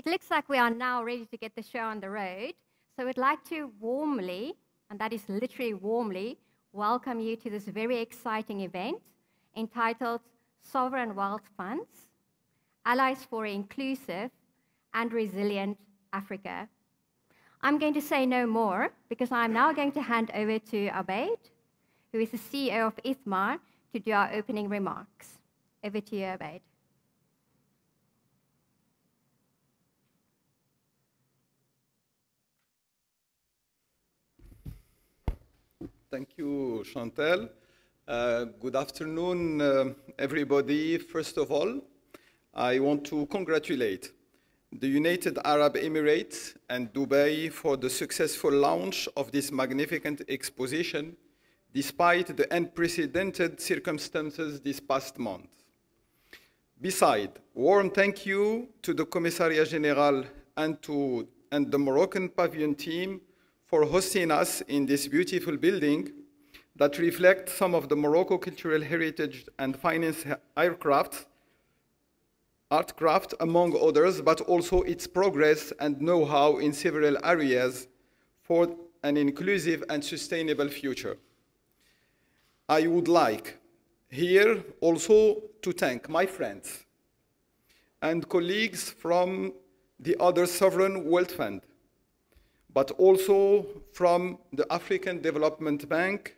It looks like we are now ready to get the show on the road. So we'd like to warmly, and that is literally warmly, welcome you to this very exciting event entitled Sovereign Wealth Funds, Allies for Inclusive and Resilient Africa. I'm going to say no more because I'm now going to hand over to Abeid, who is the CEO of IFMAR, to do our opening remarks. Over to you, Abeid. Thank you, Chantal. Good afternoon, everybody. First of all, I want to congratulate the United Arab Emirates and Dubai for the successful launch of this magnificent exposition, despite the unprecedented circumstances this past month. Besides, warm thank you to the Commissariat General and the Moroccan Pavilion team for hosting us in this beautiful building that reflects some of the Morocco cultural heritage and finance artcraft, among others, but also its progress and know-how in several areas for an inclusive and sustainable future. I would like here also to thank my friends and colleagues from the other Sovereign Wealth Fund, but also from the African Development Bank,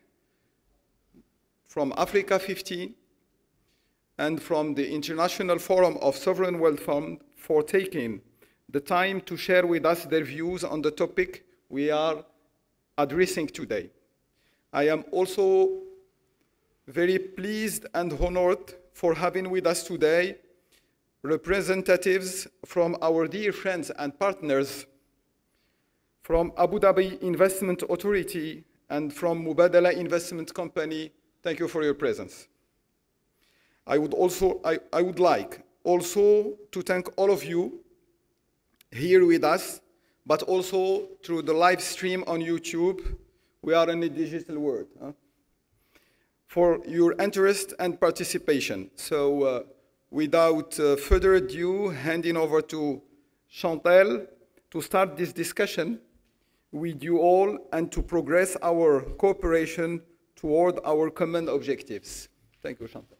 from Africa 15, and from the International Forum of Sovereign Wealth Fund for taking the time to share with us their views on the topic we are addressing today. I am also very pleased and honored for having with us today representatives from our dear friends and partners from Abu Dhabi Investment Authority and from Mubadala Investment Company. Thank you for your presence. I would like also to thank all of you here with us, but also through the live stream on YouTube. We are in a digital world, for your interest and participation. So without further ado, handing over to Chantal to start this discussion with you all and to progress our cooperation toward our common objectives. Thank you, Chantal.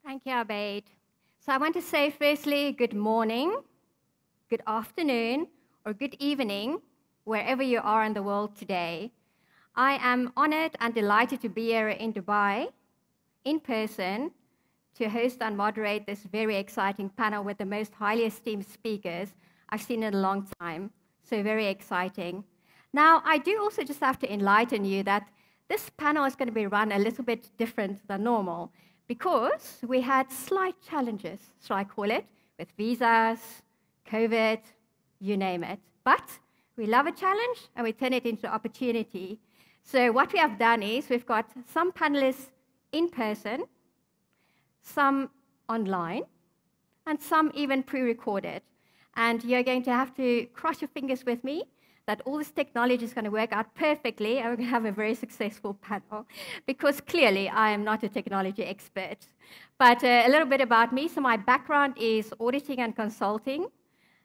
Thank you, Abeid. So I want to say firstly, good morning, good afternoon, or good evening, wherever you are in the world today. I am honored and delighted to be here in Dubai in person to host and moderate this very exciting panel with the most highly esteemed speakers I've seen in a long time. So very exciting. Now, I do also just have to enlighten you that this panel is going to be run a little bit different than normal because we had slight challenges, shall I call it, with visas, COVID, you name it. But we love a challenge and we turn it into opportunity. So what we have done is we've got some panelists in person, some online, and some even pre-recorded. And you're going to have to cross your fingers with me that all this technology is going to work out perfectly and we're going to have a very successful panel because clearly I am not a technology expert. But a little bit about me. So my background is auditing and consulting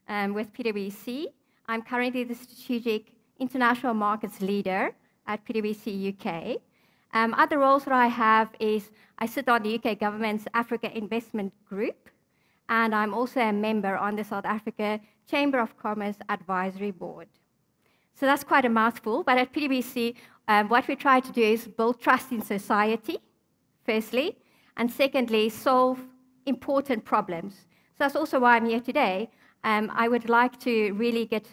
with PwC. I'm currently the Strategic International Markets Leader at PwC UK. Other roles that I have is I sit on the UK government's Africa Investment Group, and I'm also a member on the South Africa Chamber of Commerce Advisory Board. So that's quite a mouthful, but at PwC, what we try to do is build trust in society, firstly, and secondly, solve important problems. So that's also why I'm here today. I would like to really get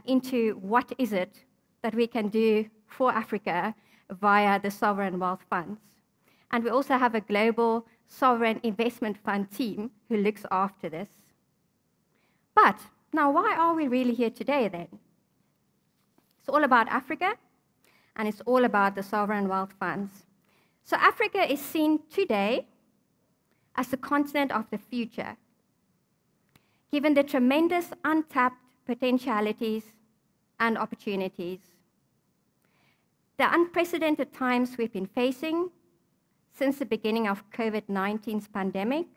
into what is it that we can do for Africa via the Sovereign Wealth Funds. And we also have a global sovereign investment fund team who looks after this. But now, why are we really here today then? It's all about Africa, and it's all about the Sovereign Wealth Funds. So Africa is seen today as the continent of the future, given the tremendous untapped potentialities and opportunities. The unprecedented times we've been facing, since the beginning of COVID-19's pandemic,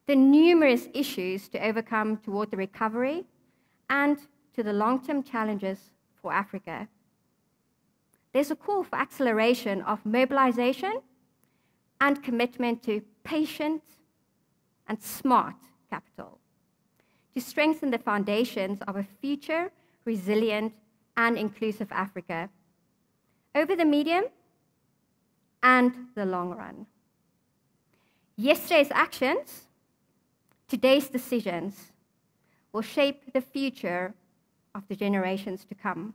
the numerous issues to overcome toward the recovery, and to the long-term challenges for Africa. There's a call for acceleration of mobilization and commitment to patient and smart capital to strengthen the foundations of a future, resilient, and inclusive Africa over the medium and the long run. Yesterday's actions, today's decisions, will shape the future of the generations to come.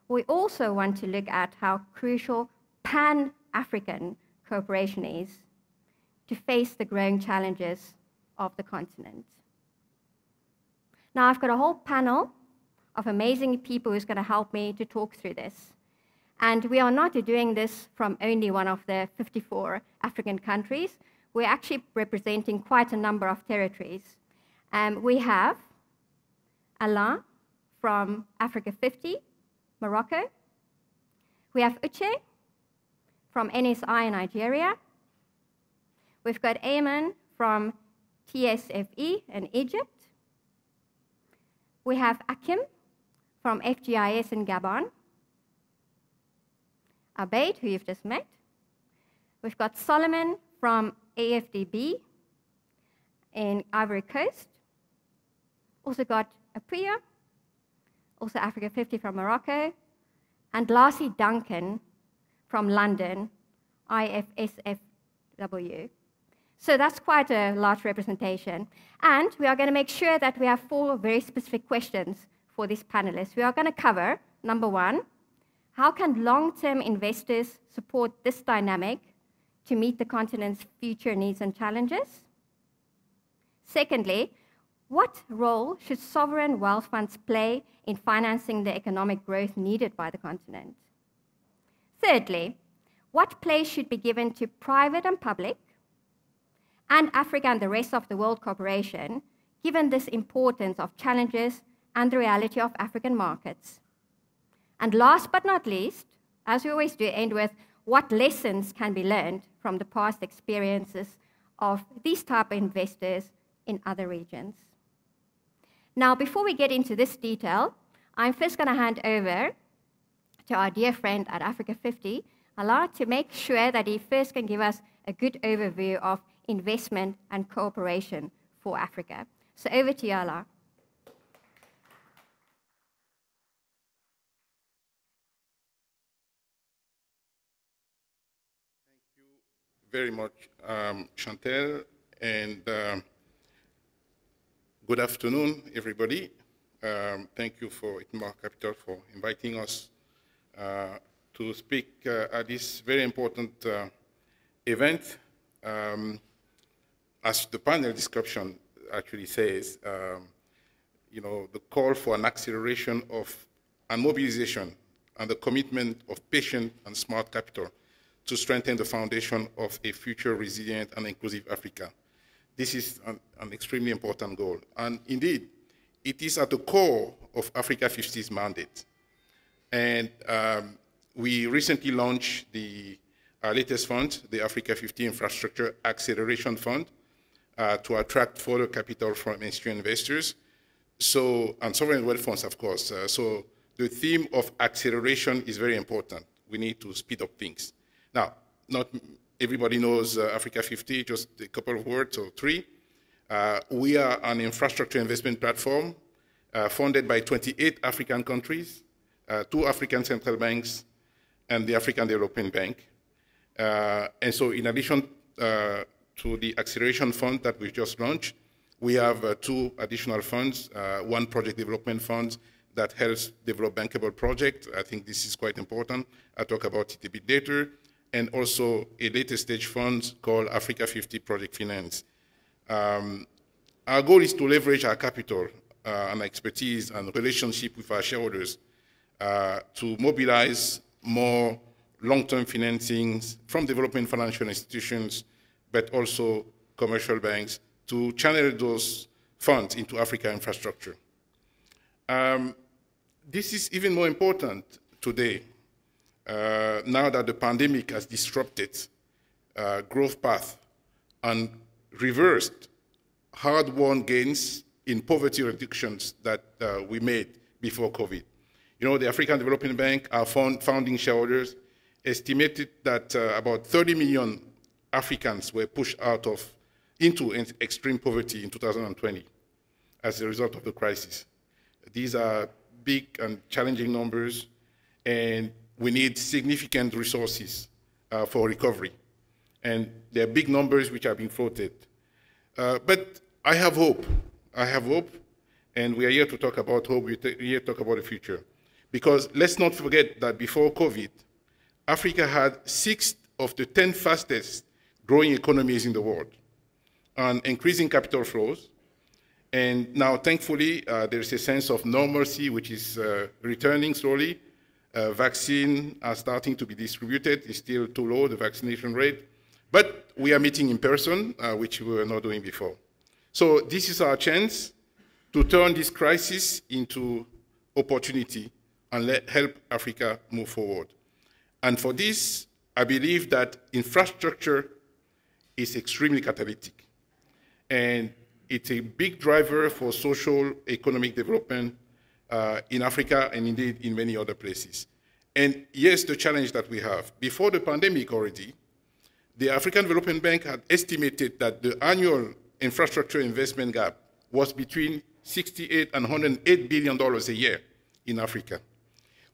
We also want to look at how crucial Pan-African cooperation is to face the growing challenges of the continent. Now, I've got a whole panel of amazing people who's going to help me to talk through this. And we are not doing this from only one of the 54 African countries. We're actually representing quite a number of territories. We have Alain from Africa 50, Morocco. We have Uche from NSI in Nigeria. We've got Ayman from TSFE in Egypt. We have Akim from FGIS in Gabon. Abeid, who you've just met. We've got Solomon from AFDB in Ivory Coast. Also got Apriya, also Africa 50 from Morocco. And lastly, Duncan from London, IFSFW. So that's quite a large representation. And we are going to make sure that we have 4 very specific questions for these panelists. We are going to cover, number 1, how can long-term investors support this dynamic to meet the continent's future needs and challenges? Secondly, what role should sovereign wealth funds play in financing the economic growth needed by the continent? Thirdly, what place should be given to private and public, and Africa and the rest of the world cooperation, given this importance of challenges and the reality of African markets? And last but not least, as we always do, end with what lessons can be learned from the past experiences of these type of investors in other regions. Now, before we get into this detail, I'm first going to hand over to our dear friend at Africa 50, Alain, to make sure that he first can give us a good overview of investment and cooperation for Africa. So over to you, Alain. Thank you very much, Chantel, and good afternoon, everybody. Thank you for Itmar Capital for inviting us to speak at this very important event. As the panel description actually says, you know, the call for an acceleration of and mobilization and the commitment of patient and smart capital to strengthen the foundation of a future resilient and inclusive Africa. This is an extremely important goal. And indeed, it is at the core of Africa 50's mandate. And we recently launched our latest fund, the Africa 50 Infrastructure Acceleration Fund, to attract further capital from institutional investors. So, and sovereign wealth funds, of course. So the theme of acceleration is very important. We need to speed up things. Now, not everybody knows Africa 50, just a couple of words or 3. We are an infrastructure investment platform funded by 28 African countries, 2 African central banks, and the African Development Bank. And so in addition to the acceleration fund that we just launched, we have 2 additional funds, 1 project development fund that helps develop bankable projects. I think this is quite important. I'll talk about it a bit later. And also a later stage fund called Africa 50 Project Finance. Our goal is to leverage our capital and expertise and relationship with our shareholders to mobilize more long-term financings from development financial institutions, but also commercial banks to channel those funds into Africa infrastructure. This is even more important today now that the pandemic has disrupted growth path and reversed hard-won gains in poverty reductions that we made before COVID. You know, the African Development Bank, our founding shareholders, estimated that about 30 million Africans were pushed into extreme poverty in 2020 as a result of the crisis. These are big and challenging numbers, and we need significant resources for recovery. And there are big numbers which are being floated. But I have hope. I have hope, and we are here to talk about hope. We're here to talk about the future. Because let's not forget that before COVID, Africa had 6 of the 10 fastest growing economies in the world, and increasing capital flows. And now, thankfully, there's a sense of normalcy which is returning slowly. Vaccines are starting to be distributed. It's still too low, the vaccination rate. But we are meeting in person, which we were not doing before. So this is our chance to turn this crisis into opportunity and help Africa move forward. And for this, I believe that infrastructure is extremely catalytic. And it's a big driver for social, economic development in Africa and indeed in many other places. And yes, the challenge that we have. Before the pandemic already, the African Development Bank had estimated that the annual infrastructure investment gap was between $68 and $108 billion a year in Africa.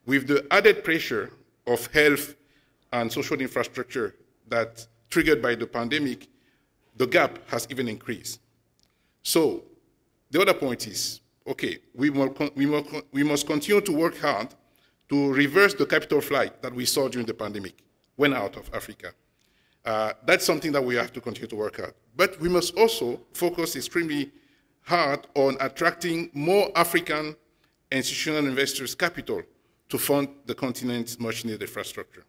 With the added pressure of health and social infrastructure that triggered by the pandemic, the gap has even increased. So the other point is, okay, we must continue to work hard to reverse the capital flight that we saw during the pandemic, went out of Africa. That's something that we have to continue to work at. But we must also focus extremely hard on attracting more African institutional investors' capital to fund the continent's much-needed infrastructure.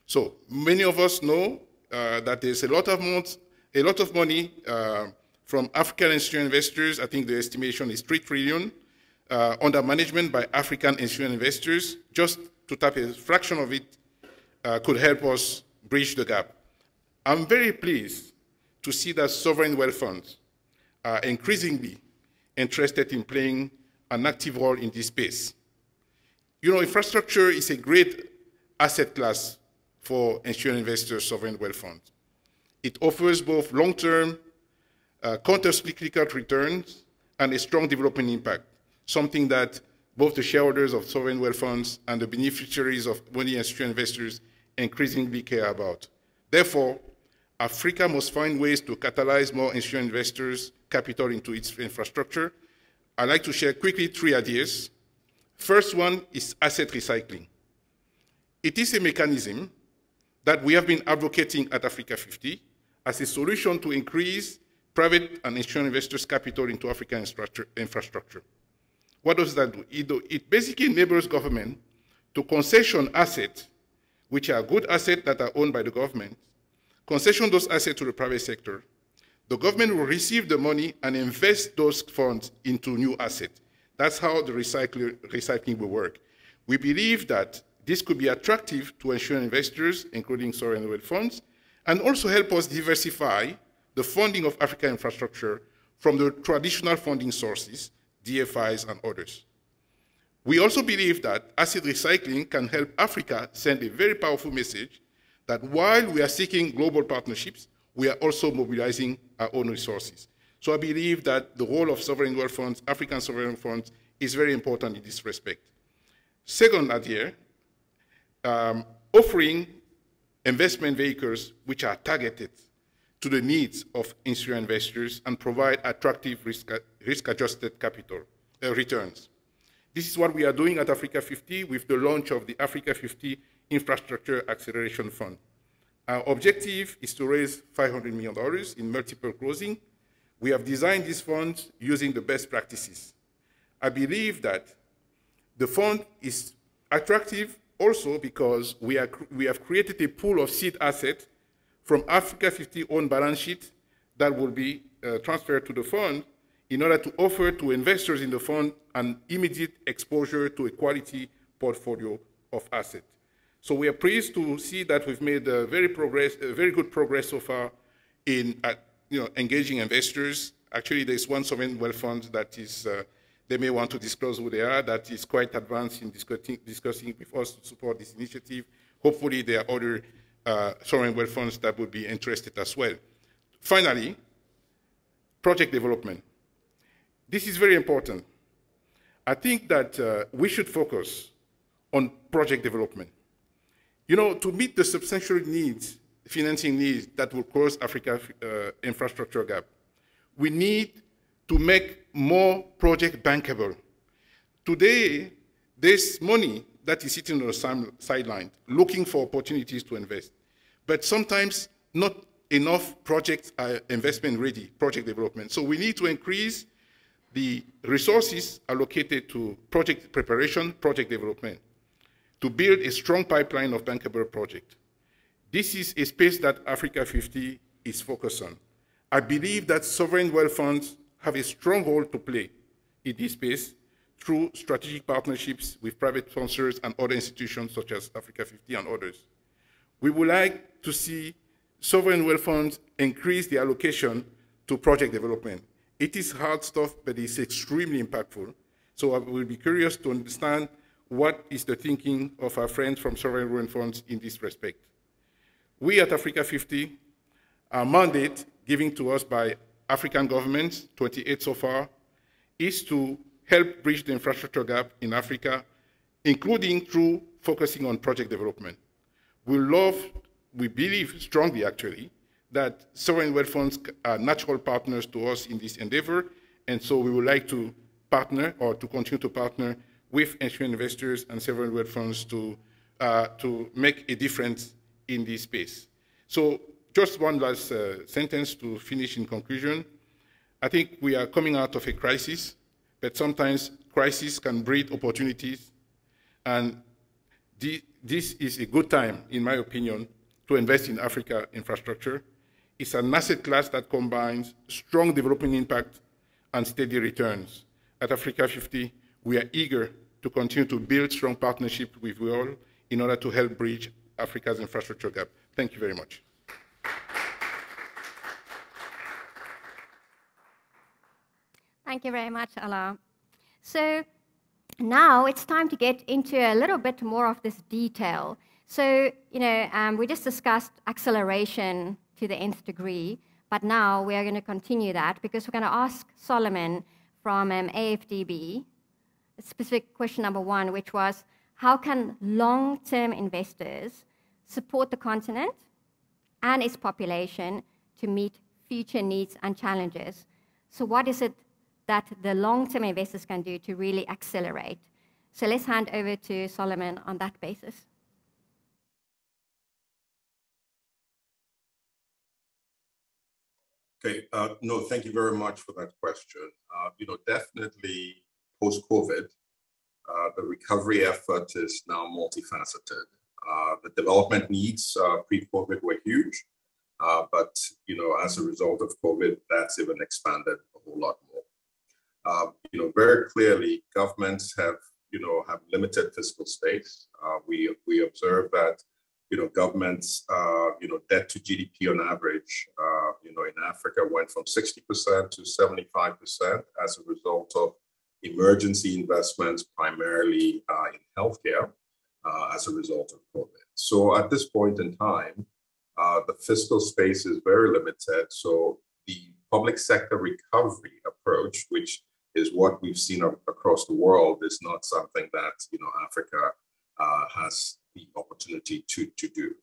So many of us know that there's a lot of money from African institutional investors. I think the estimation is $3 trillion under management by African institutional investors. Just to tap a fraction of it could help us bridge the gap. I'm very pleased to see that sovereign wealth funds are increasingly interested in playing an active role in this space. You know, infrastructure is a great asset class for institutional investors, sovereign wealth funds. It offers both long-term, counter-cyclical returns and a strong development impact, something that both the shareholders of sovereign wealth funds and the beneficiaries of money institutional investors increasingly care about. Therefore, Africa must find ways to catalyze more institutional investors' capital into its infrastructure. I'd like to share quickly 3 ideas. First one is asset recycling. It is a mechanism that we have been advocating at Africa 50 as a solution to increase private and institutional investors' capital into African infrastructure. What does that do? It basically enables government to concession assets, which are good assets that are owned by the government, concession those assets to the private sector. The government will receive the money and invest those funds into new assets. That's how the recycling will work. We believe that this could be attractive to institutional investors, including sovereign wealth funds, and also help us diversify the funding of African infrastructure from the traditional funding sources, DFIs and others. We also believe that asset recycling can help Africa send a very powerful message that while we are seeking global partnerships, we are also mobilizing our own resources. So I believe that the role of sovereign wealth funds, African sovereign funds, is very important in this respect. Second idea, offering investment vehicles which are targeted to the needs of institutional investors and provide attractive risk-adjusted capital returns. This is what we are doing at Africa 50 with the launch of the Africa 50 Infrastructure Acceleration Fund. Our objective is to raise $500 million in multiple closing. We have designed this fund using the best practices. I believe that the fund is attractive also because we have created a pool of seed assets from Africa 50 own balance sheet that will be transferred to the fund in order to offer to investors in the fund an immediate exposure to a quality portfolio of assets. So we are pleased to see that we've made very good progress so far in engaging investors. Actually, there's one sovereign wealth fund that is, they may want to disclose who they are, that is quite advanced in discussing with us to support this initiative. Hopefully, there are other sovereign wealth funds that would be interested as well. Finally, project development. This is very important. I think that we should focus on project development. You know, to meet the substantial needs, financing needs that will close Africa's infrastructure gap, we need to make more projects bankable. Today, there's money that is sitting on the sideline looking for opportunities to invest. But sometimes not enough projects are investment ready, project development. So we need to increase the resources allocated to project preparation, project development, to build a strong pipeline of bankable projects. This is a space that Africa 50 is focused on. I believe that sovereign wealth funds have a strong role to play in this space through strategic partnerships with private sponsors and other institutions such as Africa 50 and others. We would like to see sovereign wealth funds increase the allocation to project development. It is hard stuff, but it's extremely impactful. So I will be curious to understand what is the thinking of our friends from sovereign wealth funds in this respect. We at Africa 50, our mandate given to us by African governments, 28 so far, is to help bridge the infrastructure gap in Africa, including through focusing on project development. We believe strongly actually, that sovereign wealth funds are natural partners to us in this endeavor, and so we would like to partner or to continue to partner with institutional investors and sovereign wealth funds to make a difference in this space. So just one last sentence to finish in conclusion. I think we are coming out of a crisis, but sometimes crisis can breed opportunities, and this is a good time, in my opinion, to invest in Africa infrastructure. It's an asset class that combines strong development impact and steady returns. At Africa 50, we are eager to continue to build strong partnerships with you all in order to help bridge Africa's infrastructure gap. Thank you very much. Thank you very much, Alain. So now it's time to get into a little bit more of this detail. So, we just discussed acceleration to the nth degree, but now we are going to continue that because we're going to ask Solomon from AFDB, specific question number 1, which was, how can long-term investors support the continent and its population to meet future needs and challenges? So what is it that the long-term investors can do to really accelerate? So let's hand over to Solomon on that basis. Okay, no, thank you very much for that question. Definitely post-COVID, the recovery effort is now multifaceted. The development needs pre-COVID were huge, but as a result of COVID, that's even expanded a whole lot more. Very clearly, governments have limited fiscal space. We observe that governments, debt to GDP on average, in Africa went from 60% to 75% as a result of emergency investments, primarily in healthcare, as a result of COVID. So at this point in time, the fiscal space is very limited. So the public sector recovery approach, which is what we've seen across the world, is not something that Africa has the opportunity to do.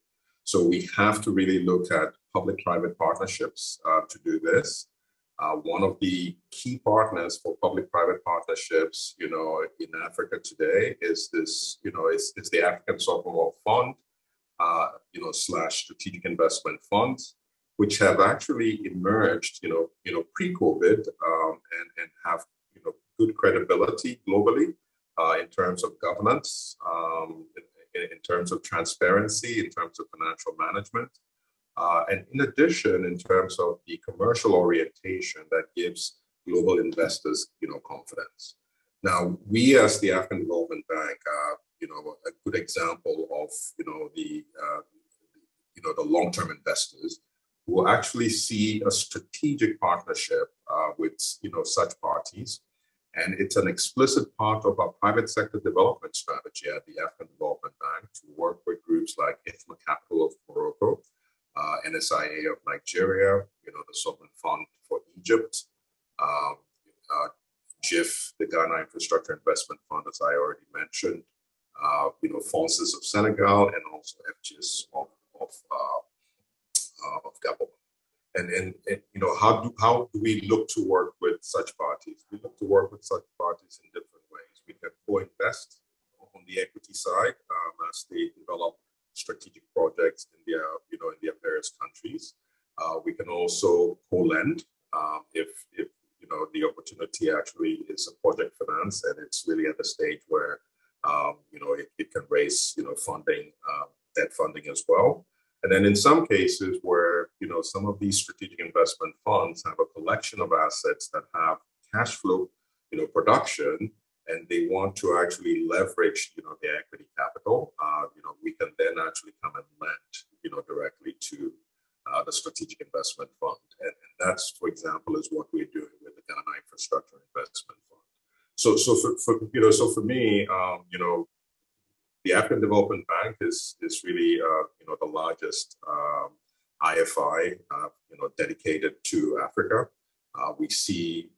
So we have to really look at public-private partnerships to do this. One of the key partners for public-private partnerships, in Africa today is this, it's the African Sovereign Wealth Fund, / Strategic Investment Funds, which have actually emerged, pre-COVID and have, good credibility globally in terms of governance, in terms of transparency, in terms of financial management. And in addition, in terms of the commercial orientation that gives global investors, confidence. Now, we as the African Development Bank, a good example of, the long-term investors who actually see a strategic partnership with, such parties. And it's an explicit part of our private sector development strategy at the African Development Bank to work with groups like IFMA Capital of Morocco, NSIA of Nigeria, the Sovereign Fund for Egypt, GIF, the Ghana Infrastructure Investment Fund, as I already mentioned, FONSIS of Senegal, and also FGIS of Gabon. And how do we look to work with such parties? We look to work with such parties in different ways. We can co-invest on the equity side as they develop strategic projects in their various countries. We can also co-lend if the opportunity actually is a project finance and it's really at the stage where it can raise funding, debt funding as well. And then in some cases where some of these strategic investment funds have a collection of assets that have cash flow production, and they want to actually leverage their equity capital, we can then actually come and lend directly to the strategic investment fund. And that's, for example, is what we're doing with the Ghana Infrastructure Investment Fund. So for me, the African Development Bank is really the largest IFI dedicated to Africa. We see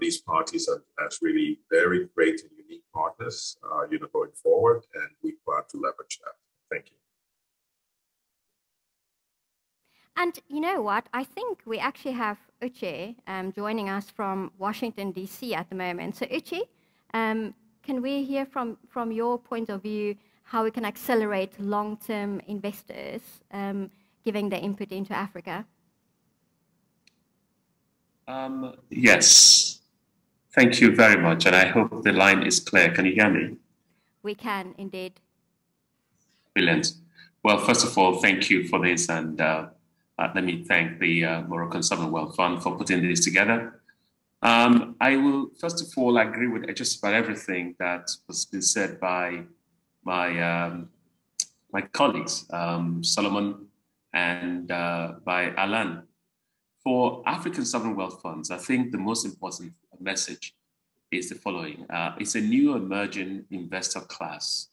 these parties as really very great and unique partners going forward, and we plan to leverage that. Thank you. And you know what? I think we actually have Uche joining us from Washington, D.C. at the moment. So Uche, can we hear from your point of view how we can accelerate long-term investors giving their input into Africa? Yes. Thank you very much. And I hope the line is clear. Can you hear me? We can, indeed. Brilliant. Well, first of all, thank you for this. And let me thank the Moroccan Sovereign Wealth Fund for putting this together. I will, first of all, agree with just about everything that has been said by my colleagues, Solomon and by Alan. For African sovereign wealth funds, I think the most important message is the following. It's a new emerging investor class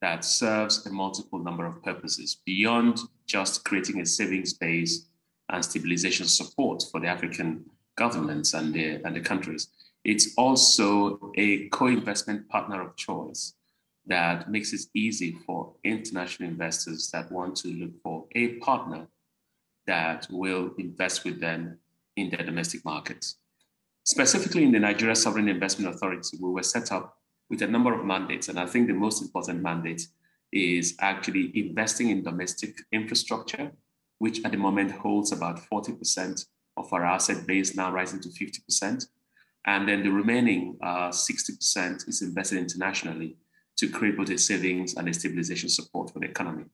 that serves a multiple number of purposes beyond just creating a savings base and stabilization support for the African governments and the countries. It's also a co-investment partner of choice that makes it easy for international investors that want to look for a partner that will invest with them in their domestic markets. Specifically in the Nigeria Sovereign Investment Authority, we were set up with a number of mandates, and I think the most important mandate is actually investing in domestic infrastructure, which at the moment holds about 40% of our asset base, now rising to 50%. And then the remaining 60% is invested internationally to create both a savings and a stabilization support for the economy.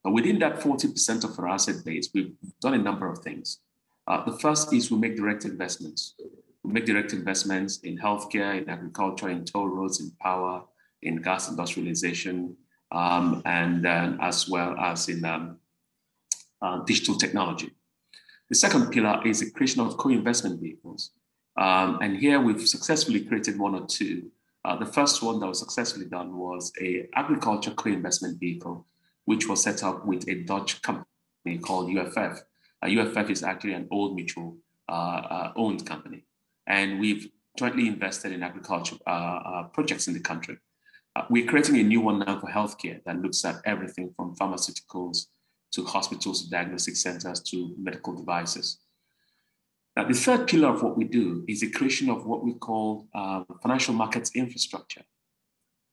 But within that 40% of our asset base, we've done a number of things. The first is we make direct investments. We make direct investments in healthcare, in agriculture, in toll roads, in power, in gas industrialization, and as well as in digital technology. The second pillar is the creation of co-investment vehicles. And here we've successfully created one or two. The first one that was successfully done was an agriculture co-investment vehicle, which was set up with a Dutch company called UFF. UFF is actually an old mutual owned company. And we've jointly invested in agriculture projects in the country. We're creating a new one now for healthcare that looks at everything from pharmaceuticals to hospitals, to diagnostic centers, to medical devices. Now, the third pillar of what we do is the creation of what we call financial markets infrastructure.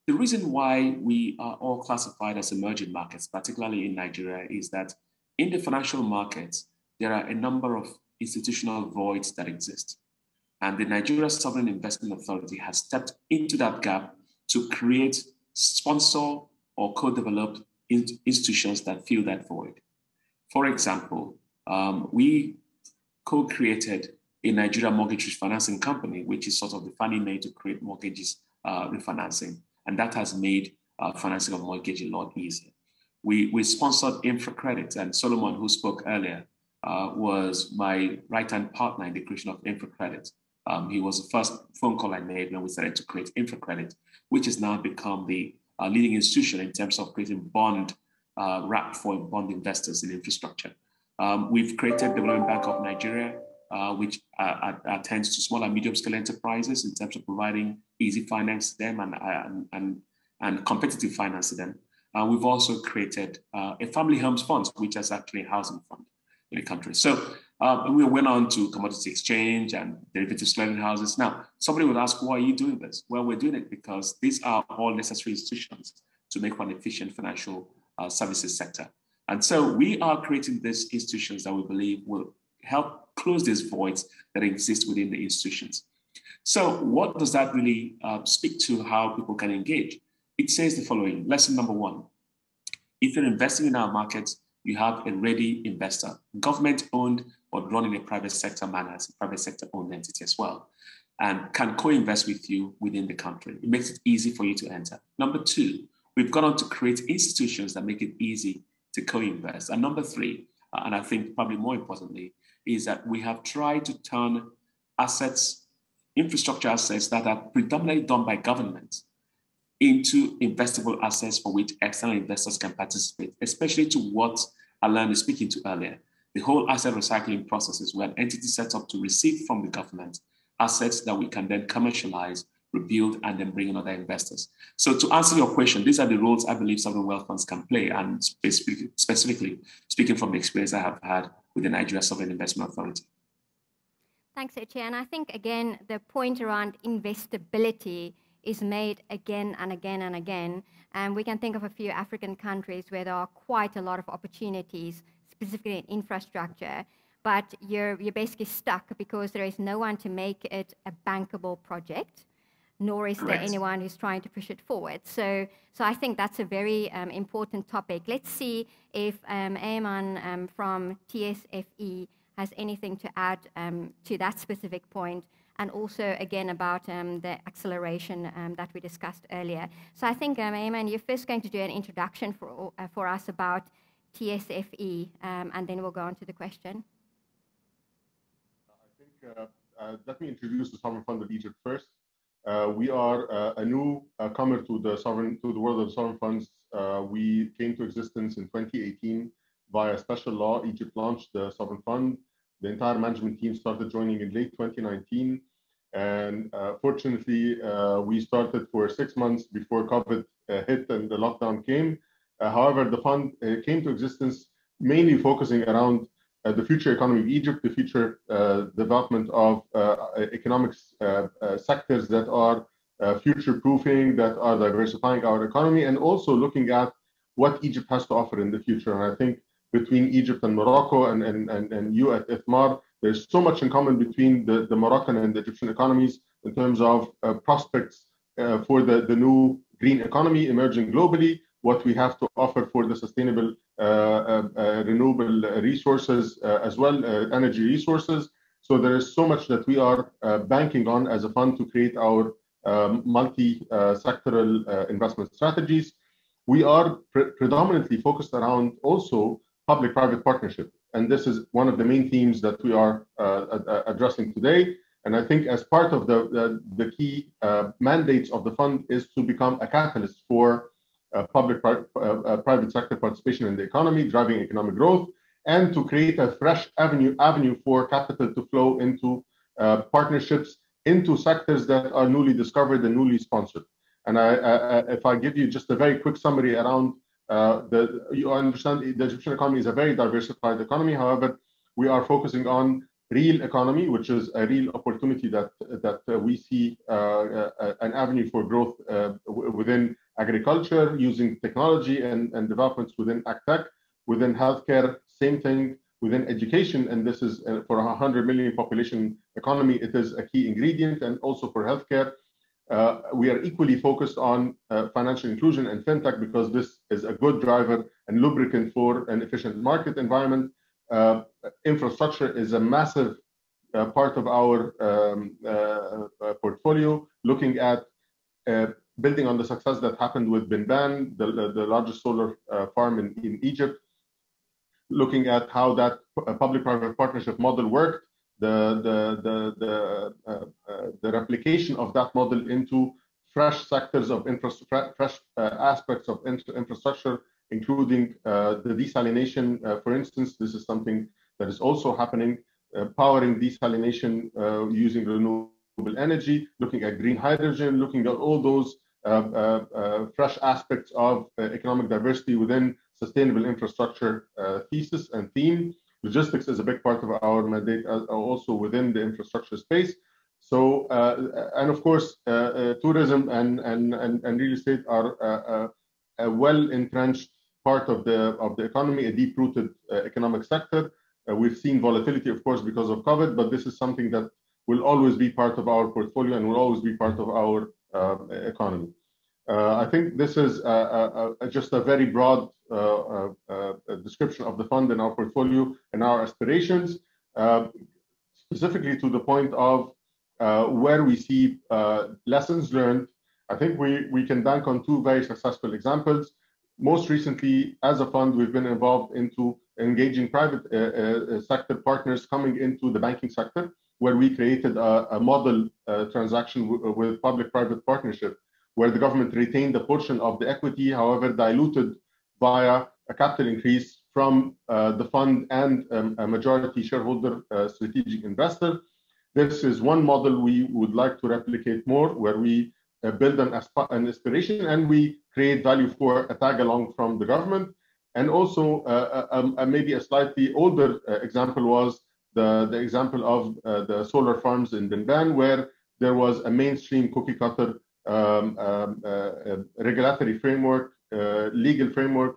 The reason why we are all classified as emerging markets, particularly in Nigeria, is that in the financial markets, there are a number of institutional voids that exist. And the Nigeria Sovereign Investment Authority has stepped into that gap to create, sponsor, or co-develop institutions that fill that void. For example, we co-created a Nigeria mortgage refinancing company, which is sort of the Fannie Mae to create mortgages refinancing. And that has made financing of mortgage a lot easier. We sponsored InfraCredit, and Solomon, who spoke earlier, was my right-hand partner in the creation of InfraCredit. He was the first phone call I made when we started to create InfraCredit, which has now become the leading institution in terms of creating bond wrap for bond investors in infrastructure. We've created Development Bank of Nigeria, which attends to small and medium-scale enterprises in terms of providing easy finance to them and competitive finance to them. We've also created a family homes fund, which is actually a housing fund in the country. So we went on to commodity exchange and derivatives clearing houses. Now, somebody would ask, why are you doing this? Well, we're doing it because these are all necessary institutions to make an efficient financial services sector. And so we are creating these institutions that we believe will help close these voids that exist within the institutions. So what does that really speak to how people can engage? It says the following, lesson number one: if you're investing in our markets, you have a ready investor, government-owned or run in a private sector manner, as a private sector-owned entity as well, and can co-invest with you within the country. It makes it easy for you to enter. Number two, we've gone on to create institutions that make it easy to co-invest. And number three, and I think probably more importantly, is that we have tried to turn assets, infrastructure assets that are predominantly done by governments into investable assets for which external investors can participate, especially to what Alain is speaking to earlier. The whole asset recycling process is where an entity sets up to receive from the government assets that we can then commercialize, rebuild, and then bring in other investors. So to answer your question, these are the roles I believe sovereign wealth funds can play, and specifically speaking from the experience I have had with the Nigeria Sovereign Investment Authority. Thanks, Eche. And I think, again, the point around investability is made again and again and again. And we can think of a few African countries where there are quite a lot of opportunities, specifically in infrastructure, but you're basically stuck because there is no one to make it a bankable project, nor is there anyone who's trying to push it forward. So I think that's a very important topic. Let's see if Ayman from TSFE has anything to add to that specific point, and also, again, about the acceleration that we discussed earlier. So I think, Ayman, you're first going to do an introduction for us about TSFE, and then we'll go on to the question. I think, let me introduce the Sovereign Fund of Egypt first. We are a new comer to the world of sovereign funds. We came to existence in 2018 via special law. Egypt launched the Sovereign Fund. The entire management team started joining in late 2019. And fortunately, we started for 6 months before COVID hit and the lockdown came. However, the fund came to existence mainly focusing around the future economy of Egypt, the future development of economics sectors that are future-proofing, that are diversifying our economy, and also looking at what Egypt has to offer in the future. And I think between Egypt and Morocco and you at IFMAR, there's so much in common between the Moroccan and the Egyptian economies in terms of prospects for the new green economy emerging globally, what we have to offer for the sustainable renewable resources as well, energy resources. So there is so much that we are banking on as a fund to create our multi-sectoral investment strategies. We are predominantly focused around also public-private partnership. And this is one of the main themes that we are addressing today. And I think as part of the key mandates of the fund is to become a catalyst for public-private sector participation in the economy, driving economic growth, and to create a fresh avenue for capital to flow into partnerships into sectors that are newly discovered and newly sponsored. And if I give you just a very quick summary around you understand the Egyptian economy is a very diversified economy. However, we are focusing on real economy, which is a real opportunity that we see an avenue for growth within agriculture, using technology and developments within AgTech, within healthcare, same thing within education. And this is for a 100 million population economy, it is a key ingredient. And also for healthcare, we are equally focused on financial inclusion and fintech because this is a good driver and lubricant for an efficient market environment. Infrastructure is a massive part of our portfolio, looking at building on the success that happened with Benban, the largest solar farm in Egypt, looking at how that public-private partnership model worked, the replication of that model into fresh sectors of fresh aspects of infrastructure, including the desalination, for instance. This is something that is also happening, powering desalination using renewable energy, looking at green hydrogen, looking at all those fresh aspects of economic diversity within sustainable infrastructure thesis and theme. Logistics is a big part of our mandate also within the infrastructure space. So, and of course, tourism and real estate are a well-entrenched part of the economy, a deep-rooted economic sector. We've seen volatility, of course, because of COVID, but this is something that will always be part of our portfolio and will always be part of our economy. I think this is just a very broad description of the fund and our portfolio and our aspirations, specifically to the point of where we see lessons learned. I think we can bank on two very successful examples. Most recently, as a fund, we've been involved into engaging private sector partners coming into the banking sector, where we created a model transaction with public-private partnership, where the government retained a portion of the equity, however diluted via a capital increase from the fund and a majority shareholder strategic investor. This is one model we would like to replicate more, where we build an aspiration and we create value for a tag along from the government. And also maybe a slightly older example was the example of the solar farms in Benban, where there was a mainstream cookie cutter regulatory framework, legal framework,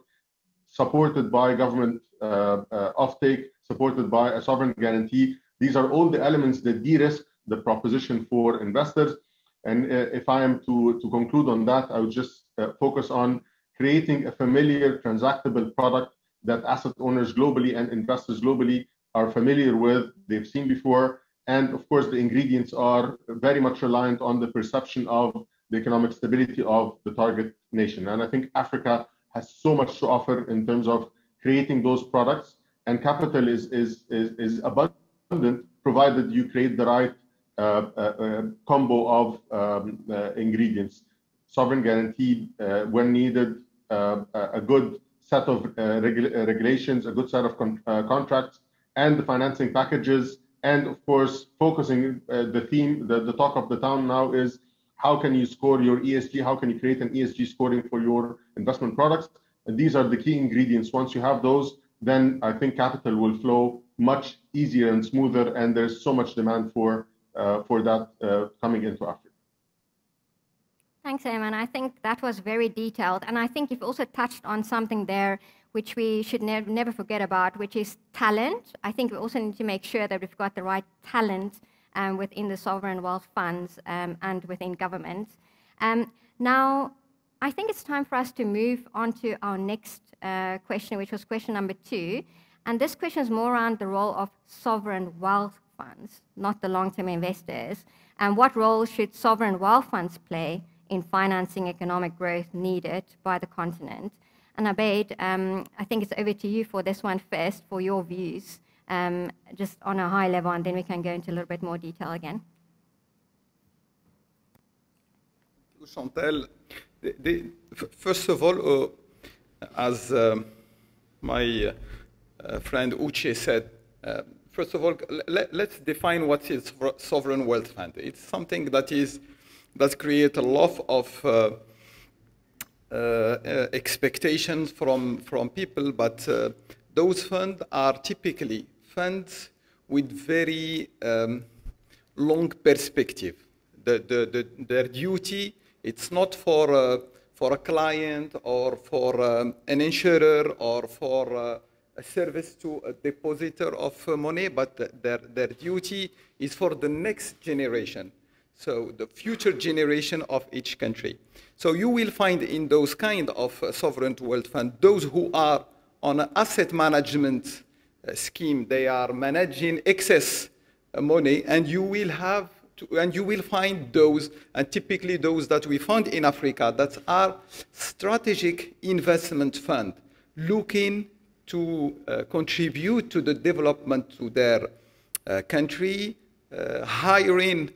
supported by government offtake, supported by a sovereign guarantee. These are all the elements that de-risk the proposition for investors. And if I am to conclude on that, I would just focus on creating a familiar, transactable product that asset owners globally and investors globally are familiar with, they've seen before. And of course, the ingredients are very much reliant on the perception of the economic stability of the target nation. And I think Africa has so much to offer in terms of creating those products. And capital is abundant, provided you create the right combo of ingredients. Sovereign guarantee when needed, a good set of regulations, a good set of contracts, and the financing packages. And of course, focusing the theme, the talk of the town now is how can you score your ESG? How can you create an ESG scoring for your investment products? And these are the key ingredients. Once you have those, then I think capital will flow much easier and smoother. And there's so much demand for that coming into Africa. Thanks, Ayman. I think that was very detailed. And I think you've also touched on something there which we should never forget about, which is talent. I think we also need to make sure that we've got the right talent within the sovereign wealth funds and within government. Now, I think it's time for us to move on to our next question, which was question number 2. And this question is more around the role of sovereign wealth funds, not the long-term investors. And what role should sovereign wealth funds play in financing economic growth needed by the continent? And Abeid, I think it's over to you for this one first, for your views, just on a high level, and then we can go into a little bit more detail again. Chantal, first of all, as my friend Uche said, first of all, let's define what is sovereign wealth fund. It's something that creates a lot of expectations from people, but those funds are typically funds with very long perspective. Their duty, it's not for a client or for an insurer or for a service to a depositor of money, but their duty is for the next generation. So the future generation of each country. So you will find in those kind of sovereign wealth fund, those who are on an asset management scheme, they are managing excess money, and you will have and you will find those, and typically those that we found in Africa, that are strategic investment fund looking to contribute to the development to their country, hiring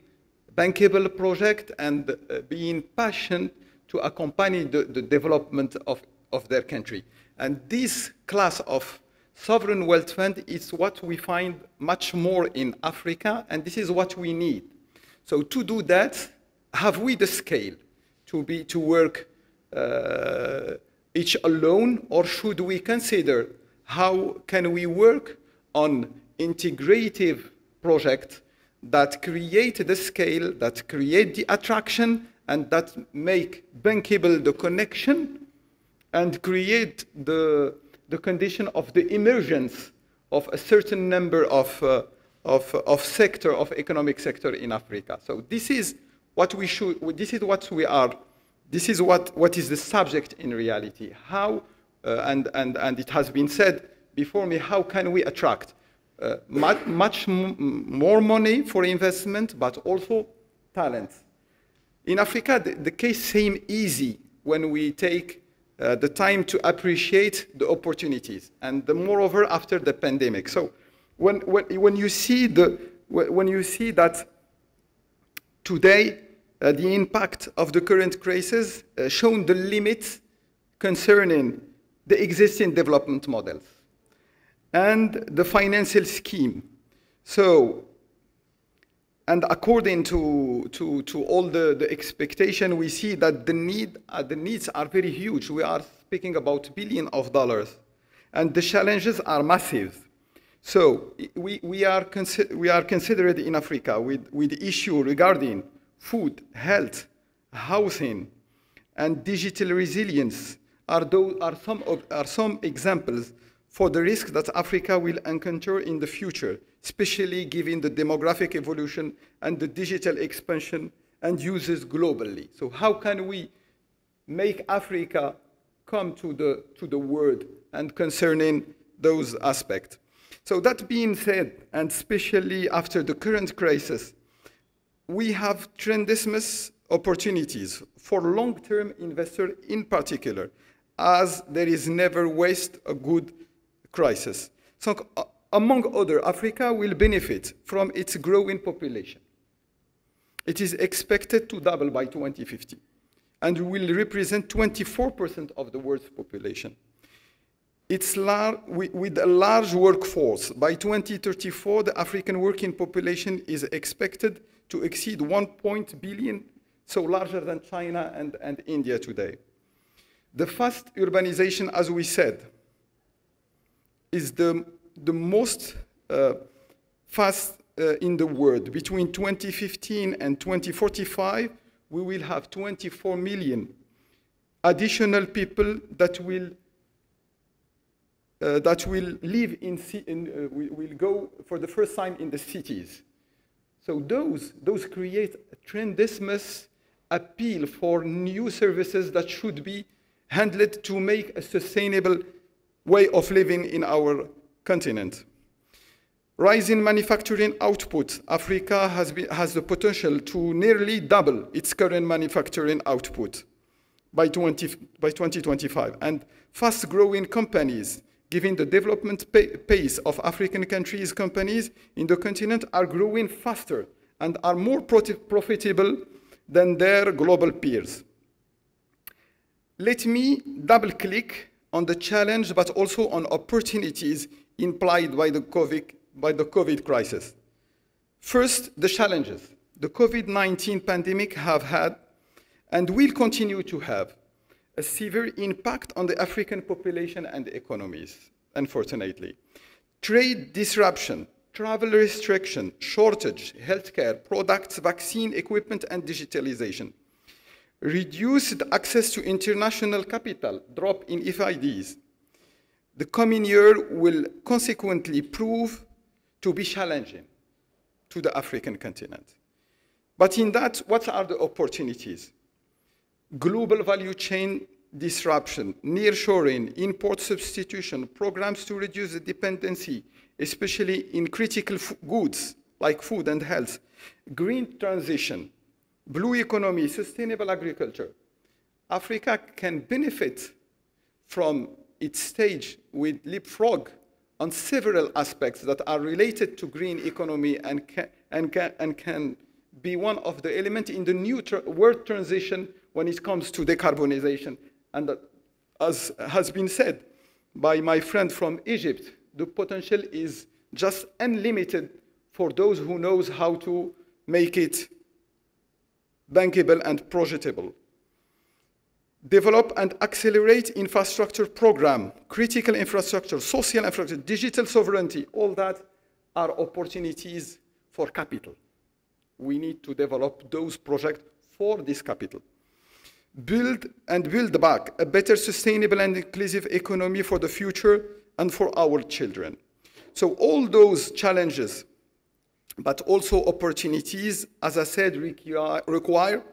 bankable project and being passionate to accompany the development of their country. And this class of sovereign wealth fund is what we find much more in Africa, and this is what we need. So to do that, have we the scale to work each alone, or should we consider how can we work on integrative projects that create the scale, that create the attraction, and that make bankable the connection, and create the condition of the emergence of a certain number of economic sector in Africa. So this is what we should, this is what we are, this is what is the subject in reality. How, and it has been said before me, how can we attract much more money for investment, but also talent? In Africa, the case seems easy when we take the time to appreciate the opportunities, and moreover after the pandemic. So when you see that today the impact of the current crisis shown the limits concerning the existing development models and the financial scheme. So, and according to all the expectation, we see that the needs are very huge. We are speaking about billions of dollars, and the challenges are massive. So we are considered in Africa with the issue regarding food, health, housing, and digital resilience are some examples for the risk that Africa will encounter in the future, especially given the demographic evolution and the digital expansion and uses globally. So how can we make Africa come to the world and concerning those aspects? So that being said, and especially after the current crisis, we have tremendous opportunities for long-term investors in particular, as there is never waste a good crisis. So among other, Africa will benefit from its growing population. It is expected to double by 2050 and will represent 24% of the world's population. It's with a large workforce. By 2034, the African working population is expected to exceed 1 billion, so larger than China and India today. The fast urbanization, as we said, is the most fast in the world. Between 2015 and 2045, we will have 24 million additional people that will live will go for the first time in the cities. So those create a tremendous appeal for new services that should be handled to make a sustainable way of living in our continent. Rising manufacturing output. Africa has the potential to nearly double its current manufacturing output by 2025. And fast-growing companies, given the development pace of African companies in the continent, are growing faster and are more profitable than their global peers. Let me double-click on the challenge, but also on opportunities implied by the COVID crisis. First, the challenges. The COVID-19 pandemic have had and will continue to have a severe impact on the African population and economies, unfortunately. Trade disruption, travel restriction, shortage, healthcare, products, vaccine equipment, and digitalization. Reduced access to international capital, drop in FIDs. The coming year will consequently prove to be challenging to the African continent. But in that, what are the opportunities? Global value chain disruption, nearshoring, import substitution, programs to reduce the dependency, especially in critical goods like food and health, green transition, blue economy, sustainable agriculture. Africa can benefit from its stage with leapfrog on several aspects that are related to green economy and can be one of the elements in the new world transition when it comes to decarbonization. And as has been said by my friend from Egypt, the potential is just unlimited for those who knows how to make it bankable and profitable. Develop and accelerate infrastructure program, critical infrastructure, social infrastructure, digital sovereignty, all that are opportunities for capital. We need to develop those projects for this capital. Build back a better sustainable and inclusive economy for the future and for our children. So all those challenges, but also opportunities, as I said, require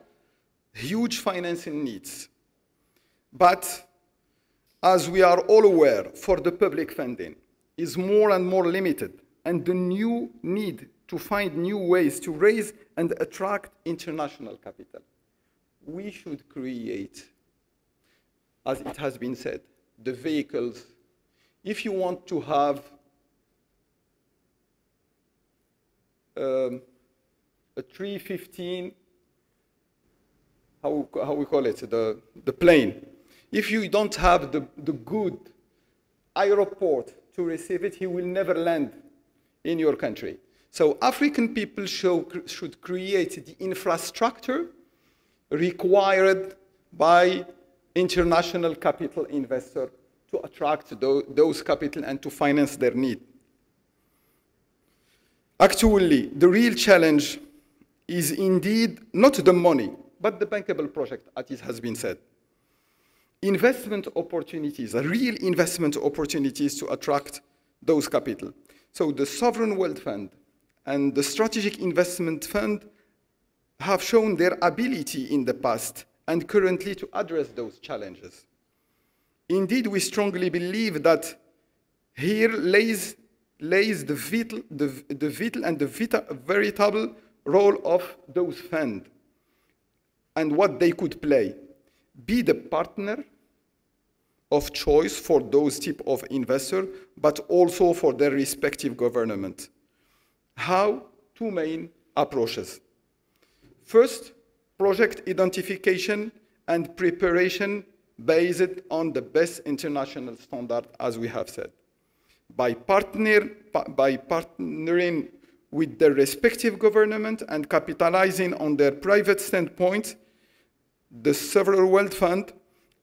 huge financing needs. But as we are all aware, for the public funding is more and more limited, and the new need to find new ways to raise and attract international capital. We should create, as it has been said, the vehicles. If you want to have a 315, how we call it, the plane. If you don't have the good airport to receive it, he will never land in your country. So African people should create the infrastructure required by international capital investors to attract those capital and to finance their need. Actually, the real challenge is indeed not the money, but the bankable project, as it has been said. Investment opportunities, real investment opportunities to attract those capital. So the Sovereign Wealth Fund and the Strategic Investment Fund have shown their ability in the past and currently to address those challenges. Indeed, we strongly believe that here lays the vital and the veritable role of those funds and what they could play. Be the partner of choice for those type of investors, but also for their respective government. How? Two main approaches. First, project identification and preparation based on the best international standard, as we have said. By partnering with their respective government and capitalizing on their private standpoint, the Sovereign Wealth Fund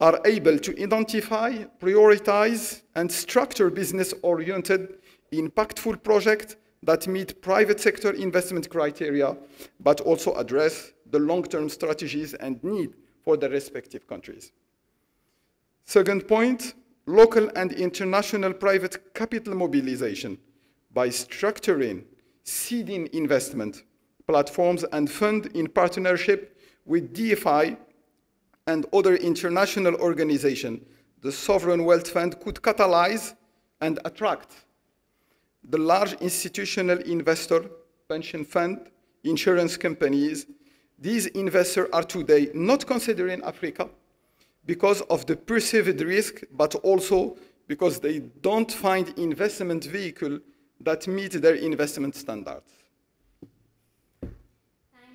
are able to identify, prioritize, and structure business-oriented, impactful projects that meet private sector investment criteria, but also address the long-term strategies and need for the respective countries. Second point, local and international private capital mobilization by structuring, seeding investment platforms and fund in partnership with DFI and other international organizations. The Sovereign Wealth Fund could catalyze and attract the large institutional investor, pension fund, insurance companies. These investors are today not considering Africa because of the perceived risk, but also because they don't find investment vehicle that meet their investment standards. Thank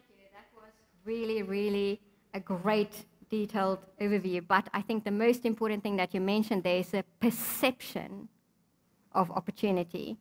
you. That was really, really a great detailed overview. But I think the most important thing that you mentioned there is a perception of opportunity.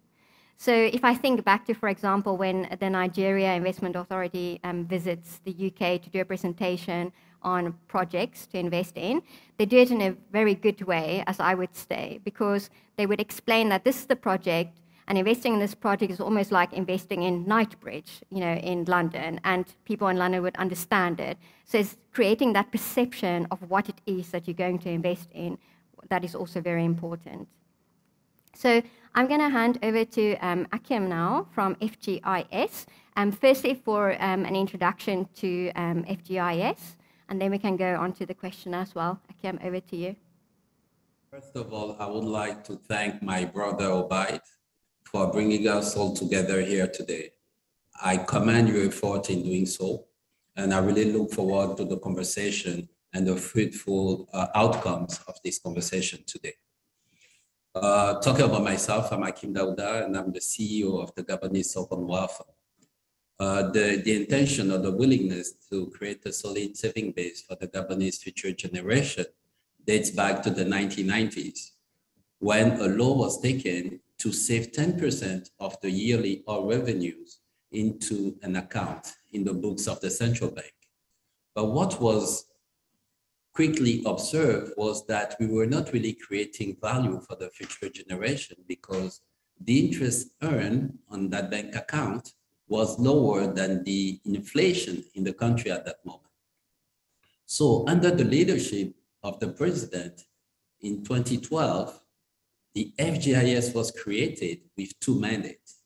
So if I think back to, for example, when the Nigeria Investment Authority visits the UK to do a presentation on projects to invest in, they do it in a very good way, as I would say, because they would explain that this is the project, and investing in this project is almost like investing in Knightsbridge, in London, and people in London would understand it. So it's creating that perception of what it is that you're going to invest in. That is also very important. So I'm going to hand over to Akim now from FGIS, firstly for an introduction to FGIS, and then we can go on to the question as well. Akim, over to you. First of all, I would like to thank my brother Obaid for bringing us all together here today. I commend your effort in doing so. And I really look forward to the conversation and the fruitful outcomes of this conversation today. Talking about myself, I'm Hakim Daouda, and I'm the CEO of the Gabonese Sovereign Wealth Fund. The intention or the willingness to create a solid saving base for the Gabonese future generation dates back to the 1990s, when a law was taken to save 10% of the yearly oil revenues into an account in the books of the central bank. But what was quickly observed was that we were not really creating value for the future generation, because the interest earned on that bank account was lower than the inflation in the country at that moment. So under the leadership of the president in 2012, the FGIS was created with two mandates.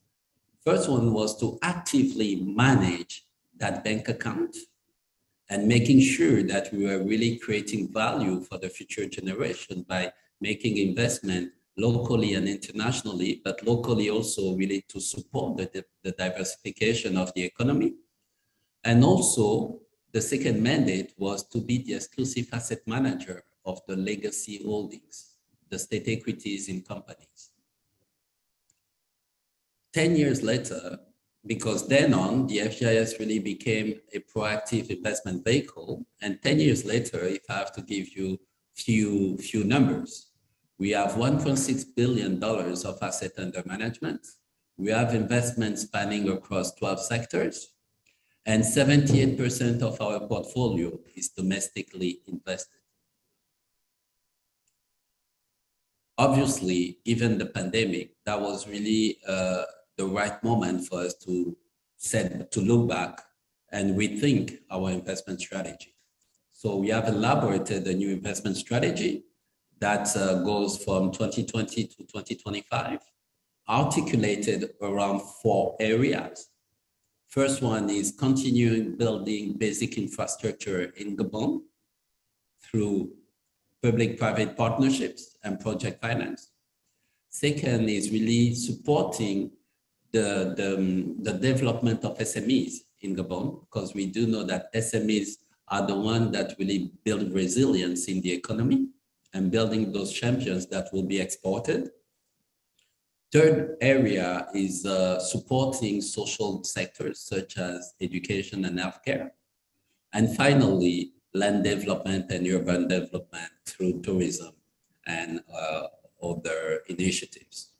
First one was to actively manage that bank account and making sure that we were really creating value for the future generation by making investment locally and internationally, but locally also really to support the diversification of the economy. And also the second mandate was to be the exclusive asset manager of the legacy holdings, the state equities in companies. 10 years later, because then on, the FGIS really became a proactive investment vehicle. And 10 years later, if I have to give you few numbers, we have $1.6 billion of asset under management. We have investments spanning across 12 sectors, and 78% of our portfolio is domestically invested. Obviously, given the pandemic, that was really the right moment for us to look back and rethink our investment strategy. So we have elaborated a new investment strategy that goes from 2020 to 2025, articulated around 4 areas. First one is continuing building basic infrastructure in Gabon through public-private partnerships and project finance. Second is really supporting the development of SMEs in Gabon, because we do know that SMEs are the ones that really build resilience in the economy and building those champions that will be exported. Third area is supporting social sectors such as education and healthcare. And finally, land development and urban development through tourism and other initiatives.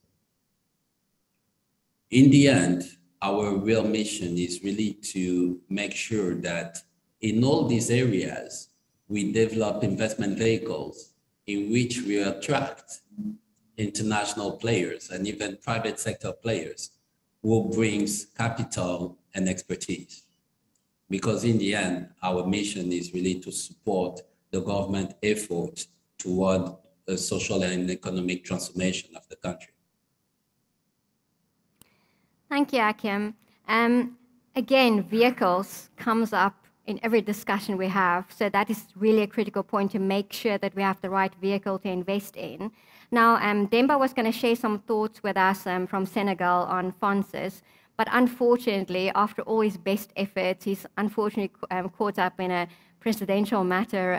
In the end, our real mission is really to make sure that in all these areas, we develop investment vehicles in which we attract international players and even private sector players who brings capital and expertise. Because in the end, our mission is really to support the government effort toward a social and economic transformation of the country. Thank you, Hakim. Again, vehicles comes up in every discussion we have, so that is really a critical point to make sure that we have the right vehicle to invest in. Now, Demba was going to share some thoughts with us from Senegal on FONSIS, but unfortunately, after all his best efforts, he's unfortunately caught up in a presidential matter,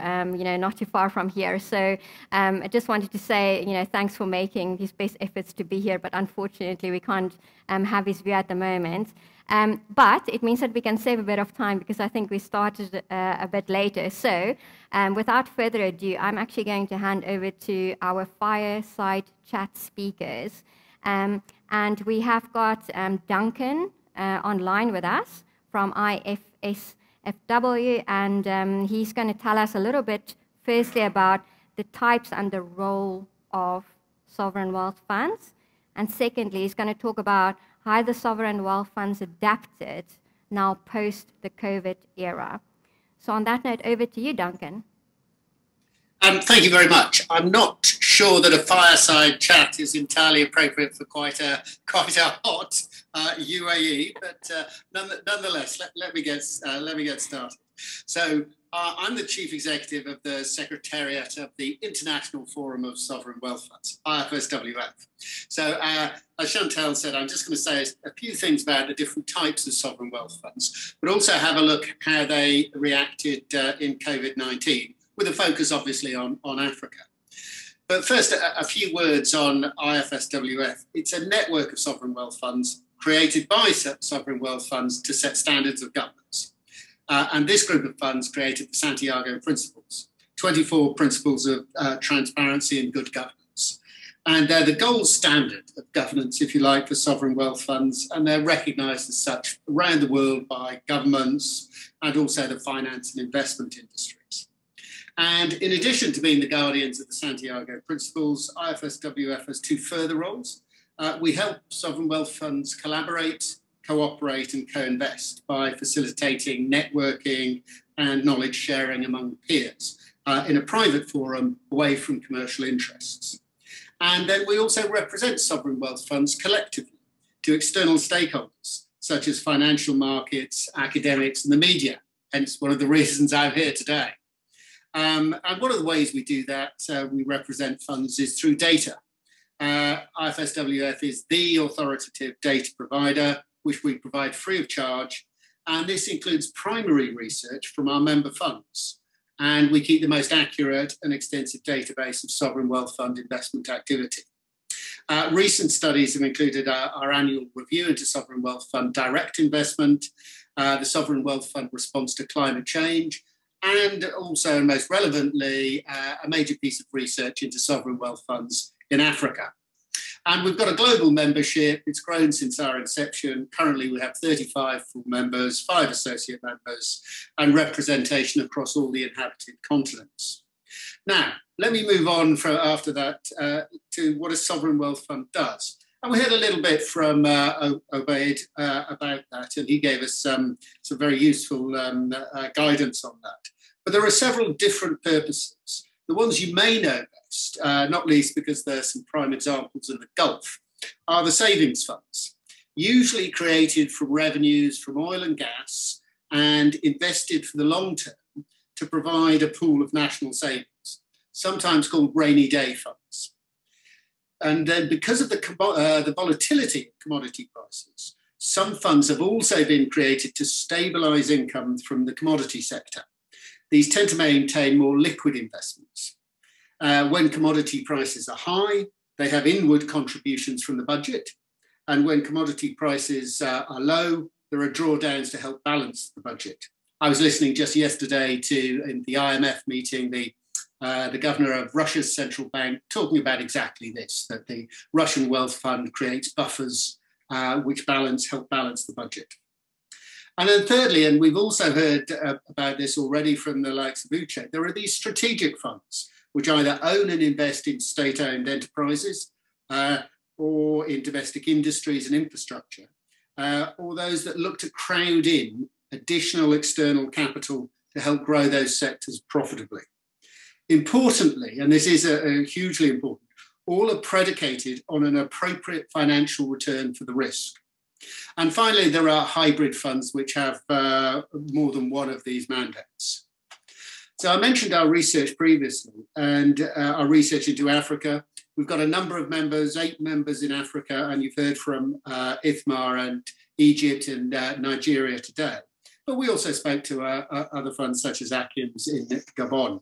not too far from here. So I just wanted to say, thanks for making his best efforts to be here, but unfortunately, we can't have his view at the moment. But it means that we can save a bit of time because I think we started a bit later. So without further ado, I'm actually going to hand over to our fireside chat speakers. And we have got Duncan online with us from IFSFW, and he's going to tell us a little bit, firstly, about the types and the role of sovereign wealth funds. And secondly, he's going to talk about how the sovereign wealth funds adapted now post the COVID era. So on that note, over to you, Duncan. Thank you very much. I'm not sure that a fireside chat is entirely appropriate for quite a hot UAE, but nonetheless, let me get started. So I'm the Chief Executive of the Secretariat of the International Forum of Sovereign Wealth Funds, IFSWF. So as Chantal said, I'm just going to say a few things about the different types of sovereign wealth funds, but also have a look at how they reacted in COVID-19, with a focus obviously on Africa. But first, a few words on IFSWF. It's a network of sovereign wealth funds created by sovereign wealth funds to set standards of governance. And this group of funds created the Santiago Principles, 24 principles of transparency and good governance. And they're the gold standard of governance, if you like, for sovereign wealth funds. And they're recognized as such around the world by governments and also the finance and investment industries. And in addition to being the guardians of the Santiago Principles, IFSWF has two further roles. We help sovereign wealth funds collaborate, cooperate and co-invest by facilitating networking and knowledge sharing among peers in a private forum away from commercial interests. And then we also represent sovereign wealth funds collectively to external stakeholders, such as financial markets, academics and the media, hence one of the reasons I'm here today. And one of the ways we do that, we represent funds, is through data. IFSWF is the authoritative data provider, which we provide free of charge. And this includes primary research from our member funds. And we keep the most accurate and extensive database of sovereign wealth fund investment activity. Recent studies have included our annual review into sovereign wealth fund direct investment, the sovereign wealth fund response to climate change, and also, most relevantly, a major piece of research into sovereign wealth funds in Africa. And we've got a global membership. It's grown since our inception. Currently, we have 35 full members, 5 associate members, and representation across all the inhabited continents. Now, let me move on after that to what a sovereign wealth fund does. And we heard a little bit from Obaid about that, and he gave us some very useful guidance on that. But there are several different purposes. The ones you may know best, not least because there are some prime examples in the Gulf, are the savings funds, usually created from revenues from oil and gas and invested for the long term to provide a pool of national savings, sometimes called rainy day funds. And then because of the volatility of commodity prices, some funds have also been created to stabilize income from the commodity sector. These tend to maintain more liquid investments. When commodity prices are high, they have inward contributions from the budget. And when commodity prices are low, there are drawdowns to help balance the budget. I was listening just yesterday to, in the IMF meeting, the governor of Russia's central bank talking about exactly this, that the Russian wealth fund creates buffers which help balance the budget. And then thirdly, and we've also heard about this already from the likes of Uche, there are these strategic funds which either own and invest in state-owned enterprises or in domestic industries and infrastructure, or those that look to crowd in additional external capital to help grow those sectors profitably. Importantly, and this is hugely important, all are predicated on an appropriate financial return for the risk. And finally, there are hybrid funds which have more than one of these mandates. So I mentioned our research previously and our research into Africa. We've got a number of members, 8 members in Africa, and you've heard from IFMAR and Egypt and Nigeria today. But we also spoke to other funds such as Akins in Gabon.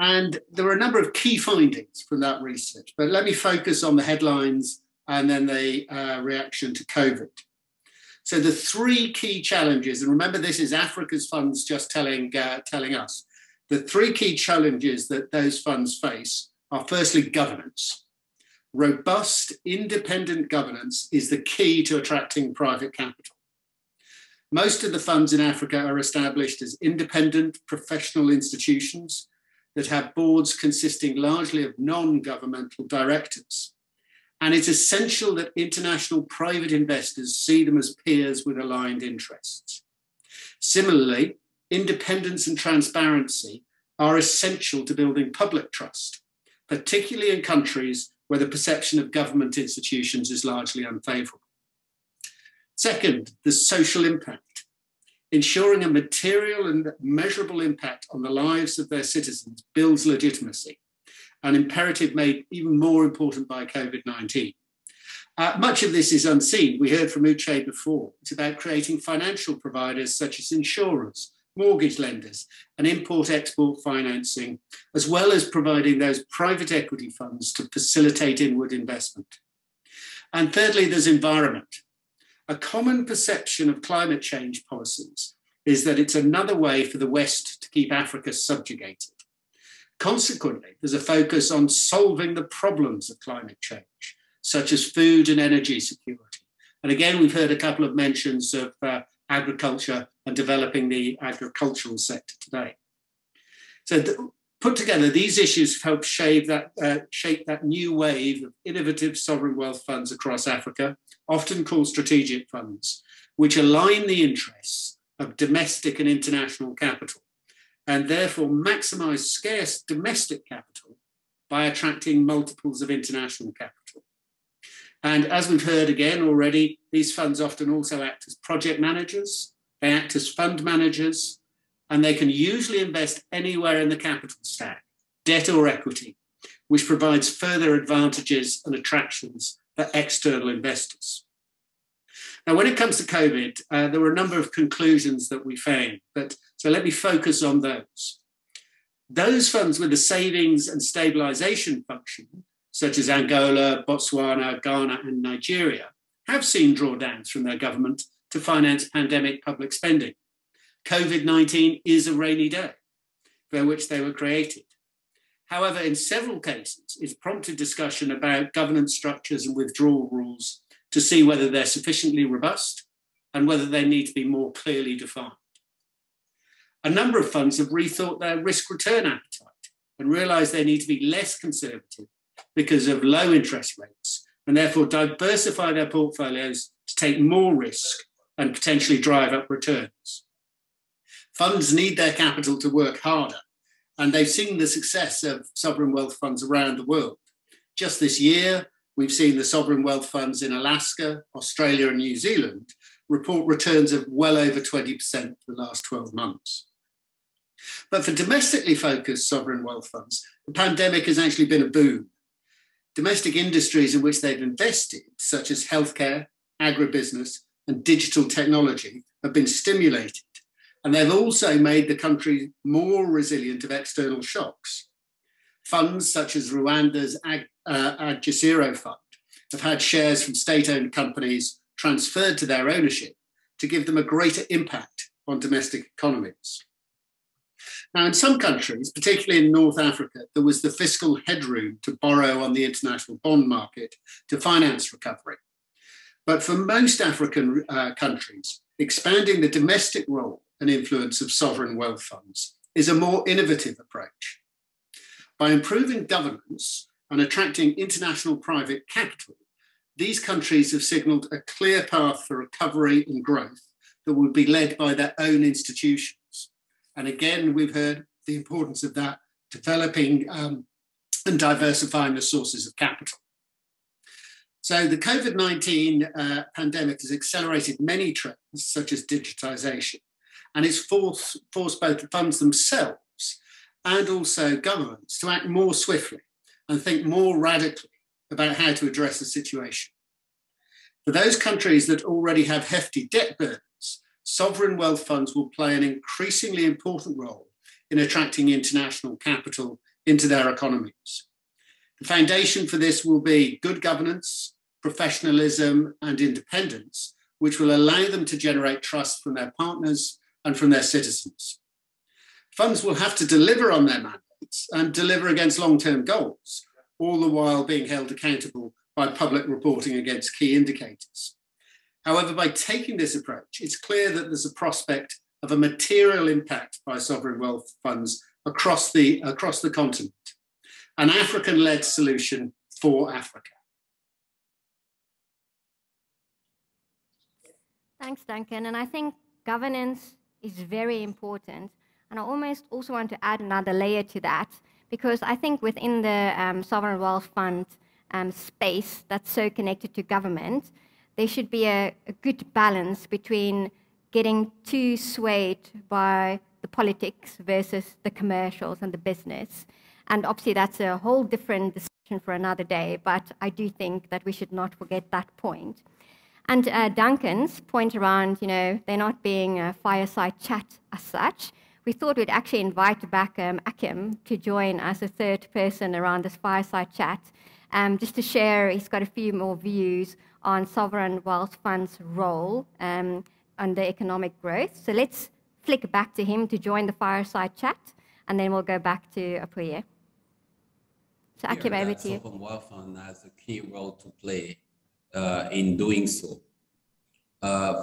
And there were a number of key findings from that research, but let me focus on the headlines and then the reaction to COVID. So the 3 key challenges, and remember this is Africa's funds just telling us, the 3 key challenges that those funds face are firstly governance. Robust, independent governance is the key to attracting private capital. Most of the funds in Africa are established as independent professional institutions that have boards consisting largely of non-governmental directors. And it's essential that international private investors see them as peers with aligned interests. Similarly, independence and transparency are essential to building public trust, particularly in countries where the perception of government institutions is largely unfavourable. Second, the social impact. ensuring a material and measurable impact on the lives of their citizens builds legitimacy, an imperative made even more important by COVID-19. Much of this is unseen. We heard from Uche before. It's about creating financial providers such as insurers, mortgage lenders, and import-export financing, as well as providing those private equity funds to facilitate inward investment. And thirdly, there's environment. A common perception of climate change policies is that it's another way for the West to keep Africa subjugated. Consequently, there's a focus on solving the problems of climate change, such as food and energy security. And again, we've heard a couple of mentions of agriculture and developing the agricultural sector today. So put together, these issues help shape that new wave of innovative sovereign wealth funds across Africa, often called strategic funds, which align the interests of domestic and international capital, and therefore maximize scarce domestic capital by attracting multiples of international capital. And as we've heard again already, these funds often also act as project managers, they act as fund managers, and they can usually invest anywhere in the capital stack, debt or equity, which provides further advantages and attractions for external investors. Now, when it comes to COVID, there were a number of conclusions that we found, so let me focus on those. Those funds with a savings and stabilization function, such as Angola, Botswana, Ghana, and Nigeria, have seen drawdowns from their government to finance pandemic public spending. COVID-19 is a rainy day for which they were created. However, in several cases, it's prompted discussion about governance structures and withdrawal rules to see whether they're sufficiently robust and whether they need to be more clearly defined. A number of funds have rethought their risk-return appetite and realised they need to be less conservative because of low interest rates, and therefore diversify their portfolios to take more risk and potentially drive up returns. Funds need their capital to work harder, and they've seen the success of sovereign wealth funds around the world. Just this year, we've seen the sovereign wealth funds in Alaska, Australia, and New Zealand report returns of well over 20% for the last 12 months. But for domestically focused sovereign wealth funds, the pandemic has actually been a boom. Domestic industries in which they've invested, such as healthcare, agribusiness, and digital technology, have been stimulated. And they've also made the country more resilient of external shocks. Funds such as Rwanda's Agizero Fund have had shares from state-owned companies transferred to their ownership to give them a greater impact on domestic economies. Now, in some countries, particularly in North Africa, there was the fiscal headroom to borrow on the international bond market to finance recovery. But for most African countries, expanding the domestic role and influence of sovereign wealth funds is a more innovative approach. By improving governance and attracting international private capital, these countries have signalled a clear path for recovery and growth that will be led by their own institutions. And again, we've heard the importance of that, developing and diversifying the sources of capital. So the COVID-19 pandemic has accelerated many trends, such as digitization, and it's forced both the funds themselves and also governments to act more swiftly and think more radically about how to address the situation. For those countries that already have hefty debt burdens, sovereign wealth funds will play an increasingly important role in attracting international capital into their economies. The foundation for this will be good governance, professionalism, and independence, which will allow them to generate trust from their partners and from their citizens. Funds will have to deliver on their mandates and deliver against long-term goals, all the while being held accountable by public reporting against key indicators. However, by taking this approach, it's clear that there's a prospect of a material impact by sovereign wealth funds across the continent, an African-led solution for Africa. Thanks, Duncan. And I think governance is very important. And I almost also want to add another layer to that, because I think within the sovereign wealth fund space that's so connected to government, there should be a good balance between getting too swayed by the politics versus the commercials and the business. And obviously that's a whole different discussion for another day, but I do think that we should not forget that point. And Duncan's point around, they're not being a fireside chat as such, we thought we'd actually invite back Akim to join as a third person around this fireside chat, just to share. He's got a few more views on sovereign wealth funds' role on the economic growth. So let's flick back to him to join the fireside chat, and then we'll go back to Apuye. So Akim, over to you. Sovereign wealth fund has a key role to play in doing so.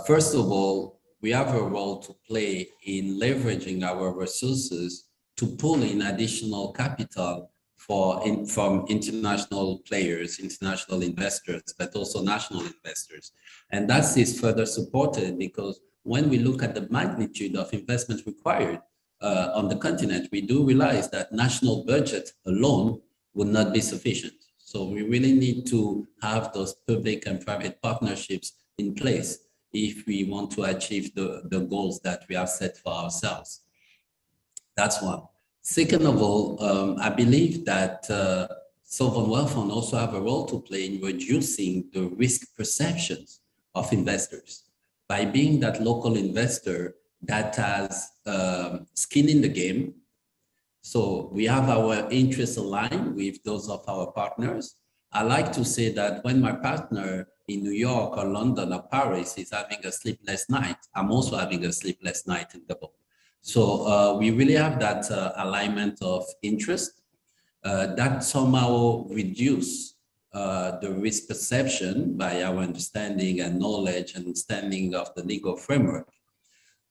First of all, we have a role to play in leveraging our resources to pull in additional capital from international players, international investors, but also national investors. And that is further supported because when we look at the magnitude of investment required on the continent, we do realize that national budget alone would not be sufficient. So we really need to have those public and private partnerships in place if we want to achieve the goals that we have set for ourselves. That's one. Second of all, I believe that sovereign wealth funds also have a role to play in reducing the risk perceptions of investors by being that local investor that has skin in the game. So we have our interests aligned with those of our partners. I like to say that when my partner in New York or London or Paris is having a sleepless night, I'm also having a sleepless night in Gabon. So we really have that alignment of interest that somehow reduce the risk perception by our understanding and knowledge and understanding of the legal framework.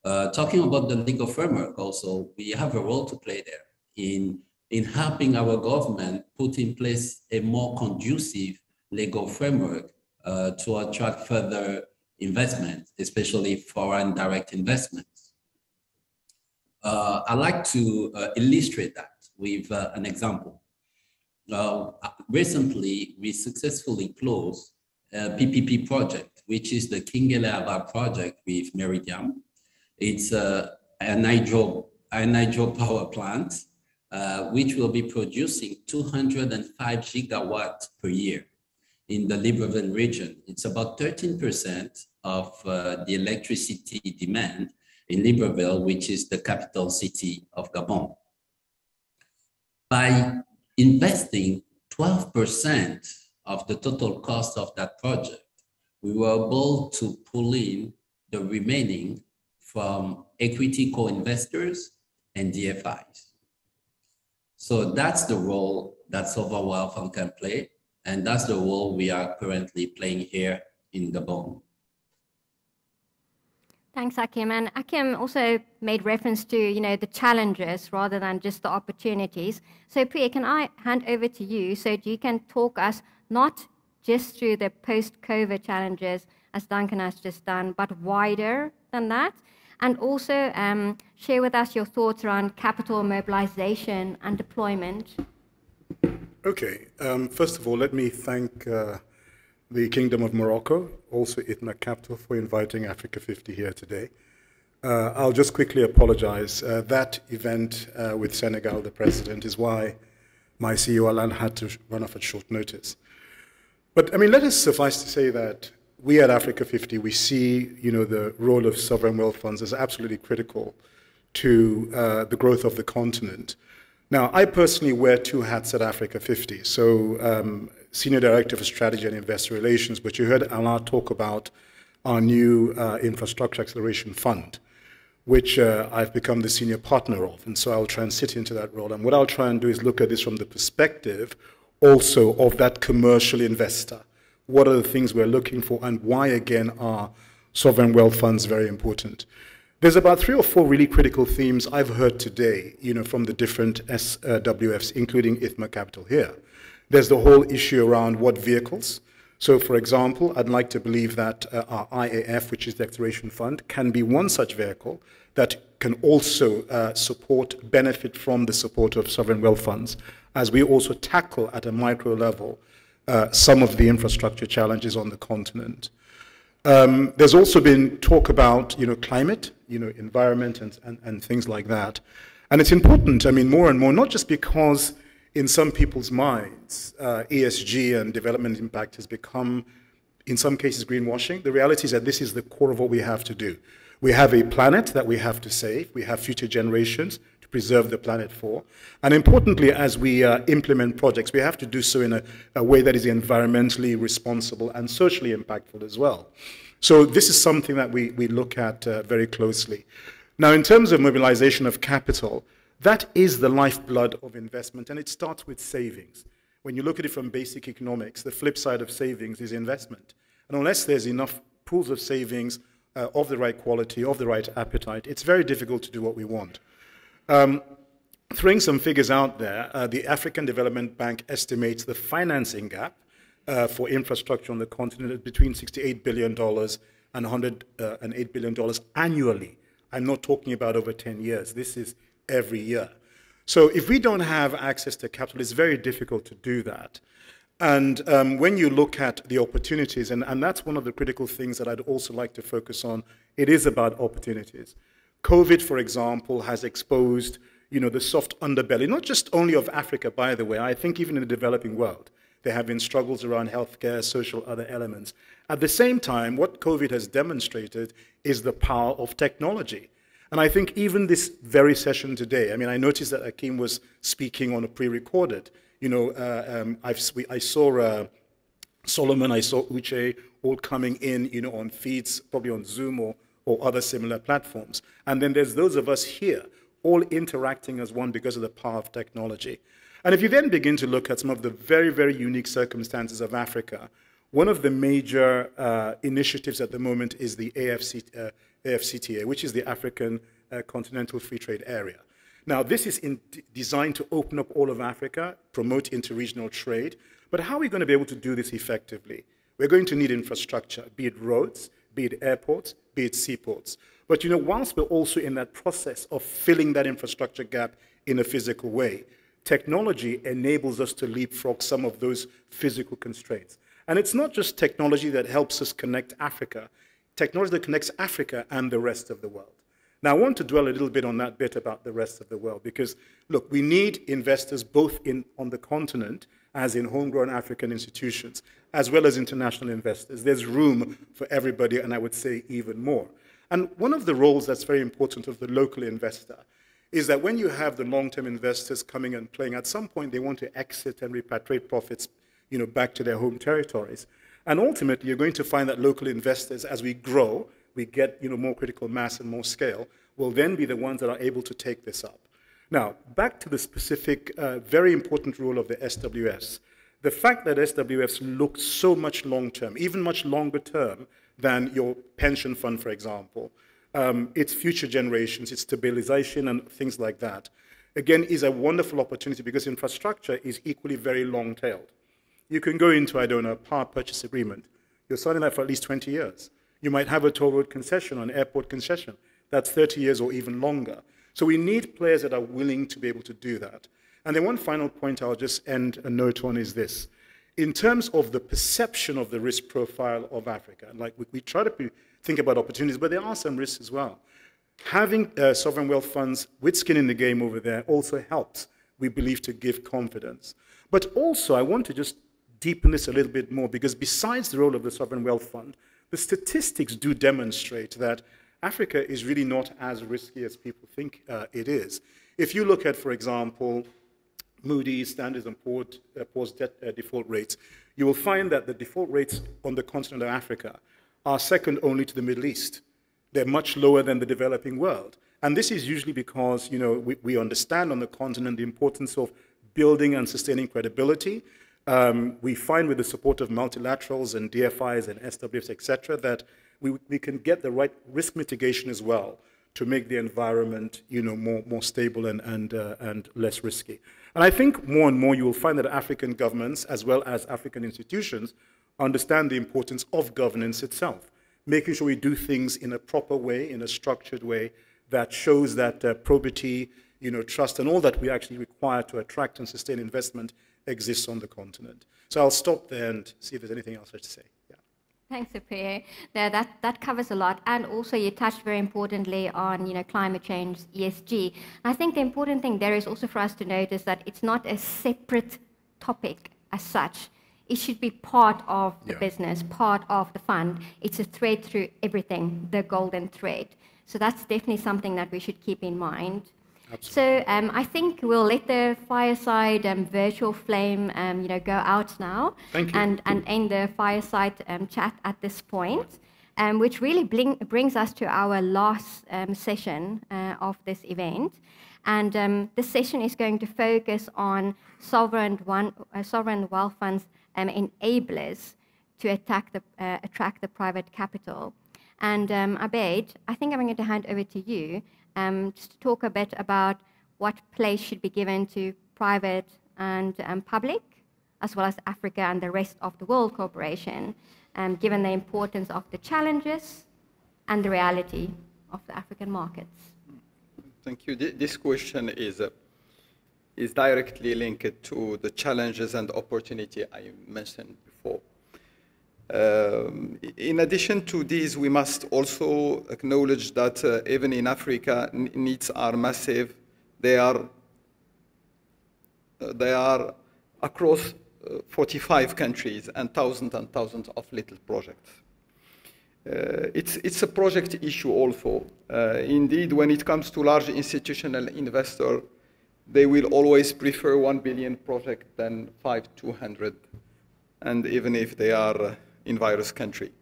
Talking about the legal framework also, we have a role to play there in helping our government put in place a more conducive legal framework to attract further investment, especially foreign direct investments. I'd like to illustrate that with an example. Recently, we successfully closed a PPP project, which is the King Aba project with Meridiam. It's an hydro power plant, which will be producing 205 gigawatts per year in the Libreville region. It's about 13% of the electricity demand in Libreville, which is the capital city of Gabon. By investing 12% of the total cost of that project, we were able to pull in the remaining from equity co-investors and DFIs. So that's the role that sovereign wealth fund can play, and that's the role we are currently playing here in Gabon. Thanks, Akim. And Akim also made reference to, the challenges rather than just the opportunities. So Priya, can I hand over to you so you can talk us not just through the post-COVID challenges, as Duncan has just done, but wider than that? And also share with us your thoughts around capital mobilization and deployment. Okay. First of all, let me thank the Kingdom of Morocco, also ITMA Capital, for inviting Africa 50 here today. I'll just quickly apologize. That event with Senegal, the president, is why my CEO, Alain, had to run off at short notice. But, let us suffice to say that we at Africa 50, we see, the role of sovereign wealth funds as absolutely critical to the growth of the continent. Now, I personally wear two hats at Africa 50. So, Senior Director for Strategy and Investor Relations, but you heard Alain talk about our new Infrastructure Acceleration Fund, which I've become the senior partner of. And so I'll transit into that role. And what I'll try and do is look at this from the perspective also of that commercial investor. What are the things we're looking for, and why, again, are sovereign wealth funds very important? There's about 3 or 4 really critical themes I've heard today, from the different SWFs, including ITMA Capital here. There's the whole issue around what vehicles. So, for example, I'd like to believe that our IAF, which is the Acceleration Fund, can be one such vehicle that can also benefit from the support of sovereign wealth funds, as we also tackle at a micro level some of the infrastructure challenges on the continent. There's also been talk about, climate, environment and things like that. And it's important, more and more, not just because in some people's minds, ESG and development impact has become, in some cases, greenwashing. The reality is that this is the core of what we have to do. We have a planet that we have to save. We have future generations to preserve the planet for. And importantly, as we implement projects, we have to do so in a way that is environmentally responsible and socially impactful as well. So this is something that we look at very closely. Now, in terms of mobilization of capital, that is the lifeblood of investment, and it starts with savings. When you look at it from basic economics, the flip side of savings is investment. And unless there's enough pools of savings of the right quality, of the right appetite, it's very difficult to do what we want. Throwing some figures out there, the African Development Bank estimates the financing gap for infrastructure on the continent at between $68 billion and $108 billion annually. I'm not talking about over 10 years. This is every year. So if we don't have access to capital, it's very difficult to do that. And when you look at the opportunities, and that's one of the critical things that I'd also like to focus on, it is about opportunities. COVID, for example, has exposed, the soft underbelly, not just only of Africa, by the way, I think even in the developing world. There have been struggles around healthcare, social, other elements. At the same time, what COVID has demonstrated is the power of technology. And I think even this very session today, I noticed that Akeem was speaking on a pre-recorded. I saw Solomon, I saw Uche all coming in, on feeds, probably on Zoom or other similar platforms. And then there's those of us here, all interacting as one because of the power of technology. And if you then begin to look at some of the very, very unique circumstances of Africa, one of the major initiatives at the moment is the AFCTA, which is the African Continental Free Trade Area. Now, this is designed to open up all of Africa, promote interregional trade, but how are we going to be able to do this effectively? We're going to need infrastructure, be it roads, be it airports, be it seaports. But whilst we're also in that process of filling that infrastructure gap in a physical way, technology enables us to leapfrog some of those physical constraints. And it's not just technology that helps us connect Africa, technology that connects Africa and the rest of the world. Now, I want to dwell a little bit on that bit about the rest of the world because, look, we need investors both on the continent, as in homegrown African institutions, as well as international investors. There's room for everybody, and I would say even more. And one of the roles that's very important of the local investor is that when you have the long-term investors coming and playing, at some point they want to exit and repatriate profits, back to their home territories. And ultimately, you're going to find that local investors, as we grow, we get more critical mass and more scale, will then be the ones that are able to take this up. Now, back to the specific, very important role of the SWFs. The fact that SWFs look so much long-term, even much longer term than your pension fund, for example, its future generations, its stabilization and things like that, again, is a wonderful opportunity because infrastructure is equally very long-tailed. You can go into, a power purchase agreement. You're signing that for at least 20 years. You might have a toll road concession or an airport concession. That's 30 years or even longer. So we need players that are willing to be able to do that. And then one final point I'll just end a note on is this. In terms of the perception of the risk profile of Africa, like we try to think about opportunities, but there are some risks as well. Having sovereign wealth funds with skin in the game over there also helps, we believe, to give confidence. But also, I want to just deepen this a little bit more because besides the role of the sovereign wealth fund, the statistics do demonstrate that Africa is really not as risky as people think it is. If you look at, for example, Moody's, Standard & Poor's default rates, you will find that the default rates on the continent of Africa are second only to the Middle East. They're much lower than the developing world. And this is usually because, we understand on the continent the importance of building and sustaining credibility. We find with the support of multilaterals and DFIs and SWFs, et cetera, that we can get the right risk mitigation as well to make the environment, more stable and less risky. And I think more and more you will find that African governments, as well as African institutions, understand the importance of governance itself, making sure we do things in a proper way, in a structured way that shows that probity, trust, and all that we actually require to attract and sustain investment exists on the continent. So I'll stop there and see if there's anything else I should say. Yeah. Thanks, Supriya. That covers a lot. And also you touched very importantly on climate change, ESG. I think the important thing there is also for us to notice that it's not a separate topic as such. It should be part of the business, part of the fund. It's a thread through everything, the golden thread. So that's definitely something that we should keep in mind. Absolutely. So I think we'll let the fireside virtual flame go out now. Thank you. And end the fireside chat at this point, which really brings us to our last session of this event. And this session is going to focus on sovereign wealth funds enablers to attract the private capital. And Abed, I think I'm going to hand over to you just to talk a bit about what place should be given to private and public, as well as Africa and the rest of the world cooperation, given the importance of the challenges and the reality of the African markets. Thank you. This question is directly linked to the challenges and opportunity I mentioned before. In addition to these, we must also acknowledge that even in Africa, needs are massive. They are across 45 countries and thousands of little projects. It's a project issue also. Indeed, when it comes to large institutional investor, they will always prefer 1 billion project than 200, and even if they are in various countries.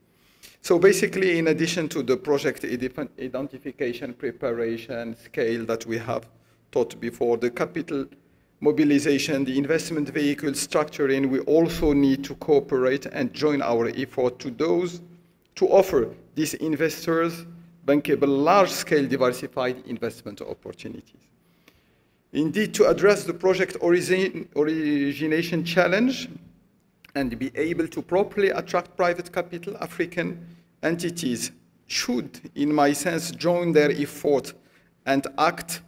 So basically, in addition to the project identification, preparation, scale that we have taught before, the capital mobilization, the investment vehicle structuring, we also need to cooperate and join our effort to offer these investors bankable, large-scale diversified investment opportunities. Indeed, to address the project origination challenge and be able to properly attract private capital, African entities should, in my sense, join their effort and act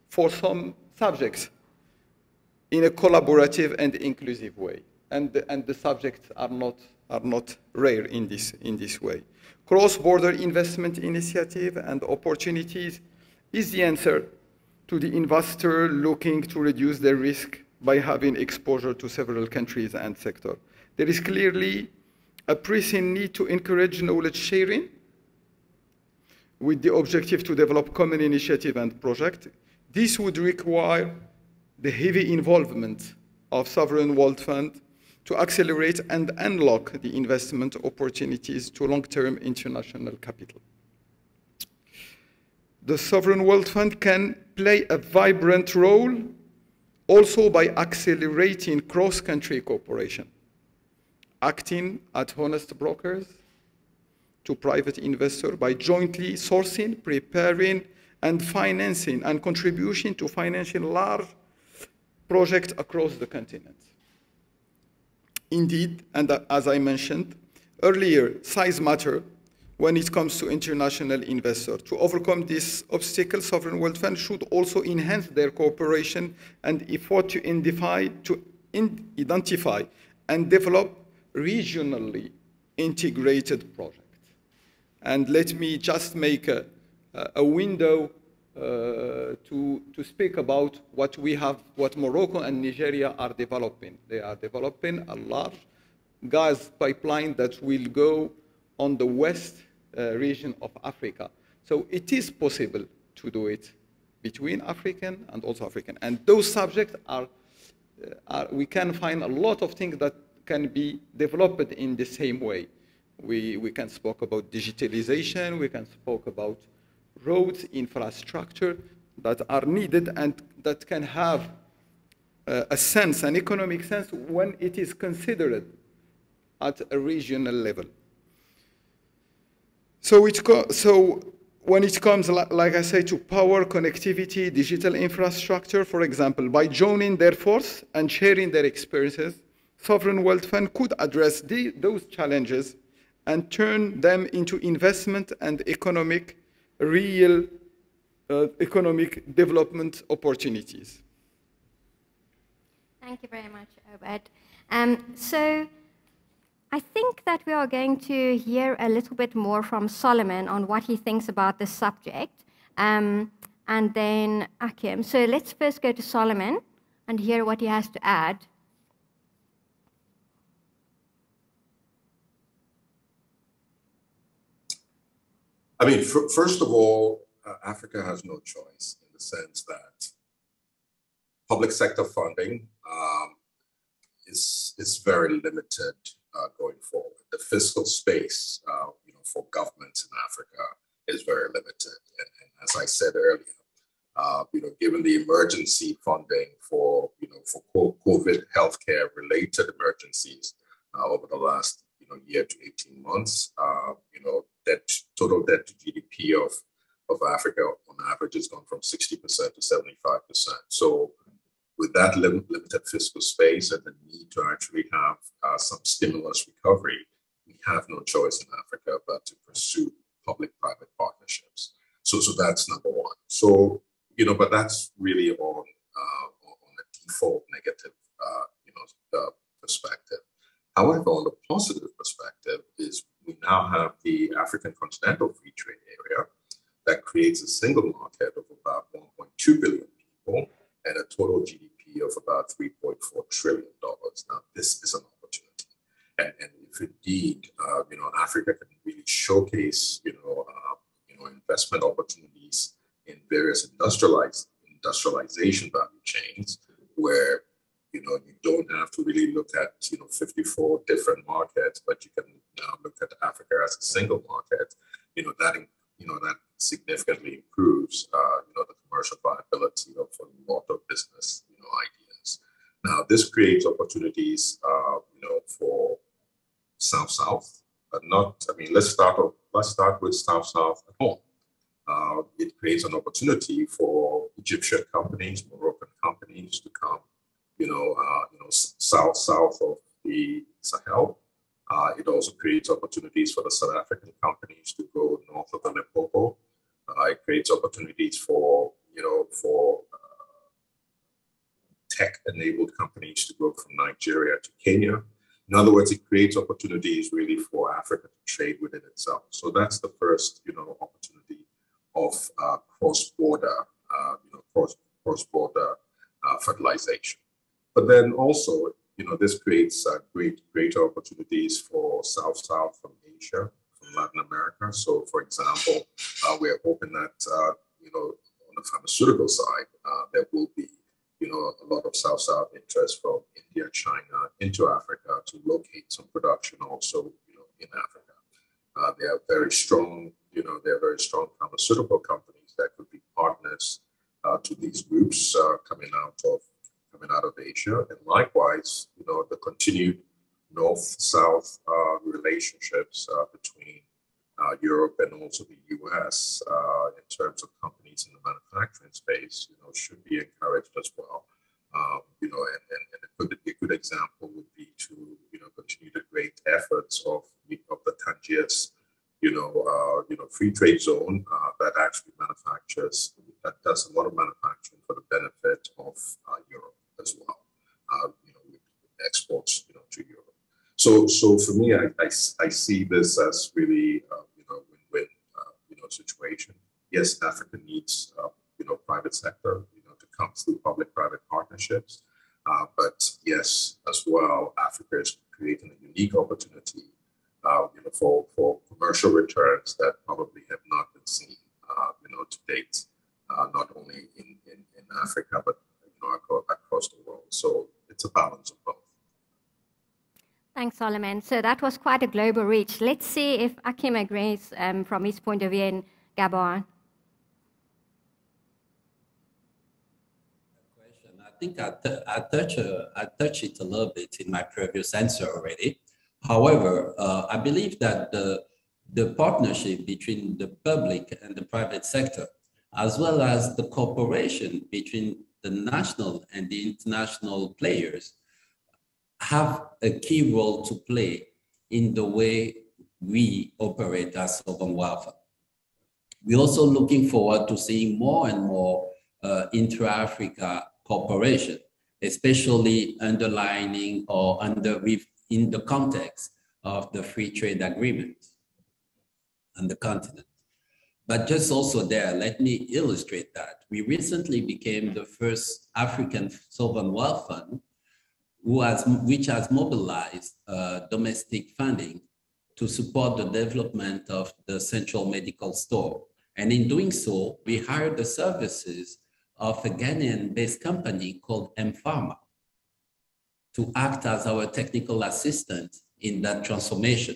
for some subjects in a collaborative and inclusive way. And the subjects are not rare in this way. Cross-border investment initiative and opportunities is the answer to the investor looking to reduce their risk by having exposure to several countries and sectors. There is clearly a pressing need to encourage knowledge sharing with the objective to develop common initiative and project. This would require the heavy involvement of sovereign wealth fund to accelerate and unlock the investment opportunities to long-term international capital. The sovereign wealth fund can play a vibrant role also by accelerating cross-country cooperation, acting as honest brokers to private investors by jointly sourcing, preparing, and financing and contribution to financing large projects across the continent. Indeed, and as I mentioned earlier, size matters when it comes to international investors. To overcome this obstacle, sovereign wealth funds should also enhance their cooperation and effort to identify and develop regionally integrated projects. And let me just make a window to speak about what Morocco and Nigeria are developing. They are developing a large gas pipeline that will go on the west region of Africa. So it is possible to do it between African and also African. And those subjects we can find a lot of things that can be developed in the same way. We can speak about digitalization, we can speak about roads, infrastructure that are needed and that can have a sense, an economic sense, when it is considered at a regional level. So when it comes, like I say, to power, connectivity, digital infrastructure, for example, by joining their force and sharing their experiences, sovereign wealth fund could address those challenges and turn them into investment and real economic development opportunities. Thank you very much, Obed. So I think that we are going to hear a little bit more from Solomon on what he thinks about this subject, and then Akim. So let's first go to Solomon and hear what he has to add. I mean, first of all, Africa has no choice in the sense that public sector funding is very limited going forward. The fiscal space, for governments in Africa is very limited. And as I said earlier, given the emergency funding for COVID healthcare related emergencies over the last year to 18 months, total debt to GDP of Africa on average has gone from 60% to 75%. So with that limited fiscal space and the need to actually have some stimulus recovery, we have no choice in Africa but to pursue public-private partnerships. So that's number one. So, but that's really on a default negative, perspective. However, on the positive perspective is we now have the African Continental Free Trade Area that creates a single market of about 1.2 billion people and a total GDP of about $3.4 trillion. Now, this is an opportunity. And if indeed, Africa can really showcase, investment opportunities in various industrialization value chains where you don't have to really look at 54 different markets, but you can now look at Africa as a single market. That significantly improves the commercial viability of a lot of business ideas. Now this creates opportunities for South-South, but not. I mean, let's start with South-South at home. It creates an opportunity for Egyptian companies, Moroccan companies to come south of the Sahel. It also creates opportunities for the South African companies to go north of the Limpopo. It creates opportunities for tech-enabled companies to go from Nigeria to Kenya. In other words, it creates opportunities really for Africa to trade within itself. So that's the first, opportunity of cross-border fertilization. But then also, this creates greater opportunities for South-South from Asia, from Latin America. So, for example, we're hoping that, on the pharmaceutical side, there will be, a lot of South-South interest from India, China into Africa to locate some production also, in Africa. They are very strong, pharmaceutical companies that could be partners to these groups coming out of Asia, and likewise, the continued North-South relationships between Europe and also the U.S. In terms of companies in the manufacturing space, should be encouraged as well. And a good example would be to continue the great efforts of the Tangiers, free trade zone that actually does a lot of manufacturing for the benefit of Europe as well, with exports, to Europe. So for me, I see this as really, win-win, situation. Yes, Africa needs, private sector, to come through public-private partnerships. But yes, as well, Africa is creating a unique opportunity, for commercial returns that probably have not been seen, to date, not only in Africa, but across the world. So it's a balance of both. Thanks, Solomon. So that was quite a global reach. Let's see if Akim agrees from his point of view in Gabon. I think I touched it a little bit in my previous answer already. However, I believe that the partnership between the public and the private sector, as well as the cooperation between the national and the international players, have a key role to play in the way we operate as Sovereign Wealth Fund. We're also looking forward to seeing more and more intra-Africa cooperation, especially underlining or in the context of the free trade agreement on the continent. But just also there, let me illustrate that. We recently became the first African sovereign wealth fund which has mobilized domestic funding to support the development of the central medical store. And in doing so, we hired the services of a Ghanaian-based company called M-Pharma to act as our technical assistant in that transformation.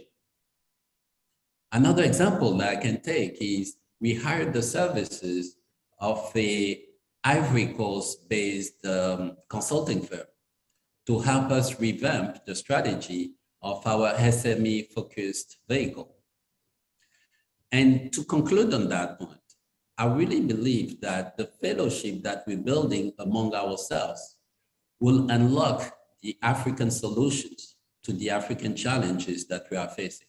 Another example that I can take is we hired the services of a Ivory Coast-based consulting firm to help us revamp the strategy of our SME-focused vehicle. And to conclude on that point, I really believe that the fellowship that we're building among ourselves will unlock the African solutions to the African challenges that we are facing.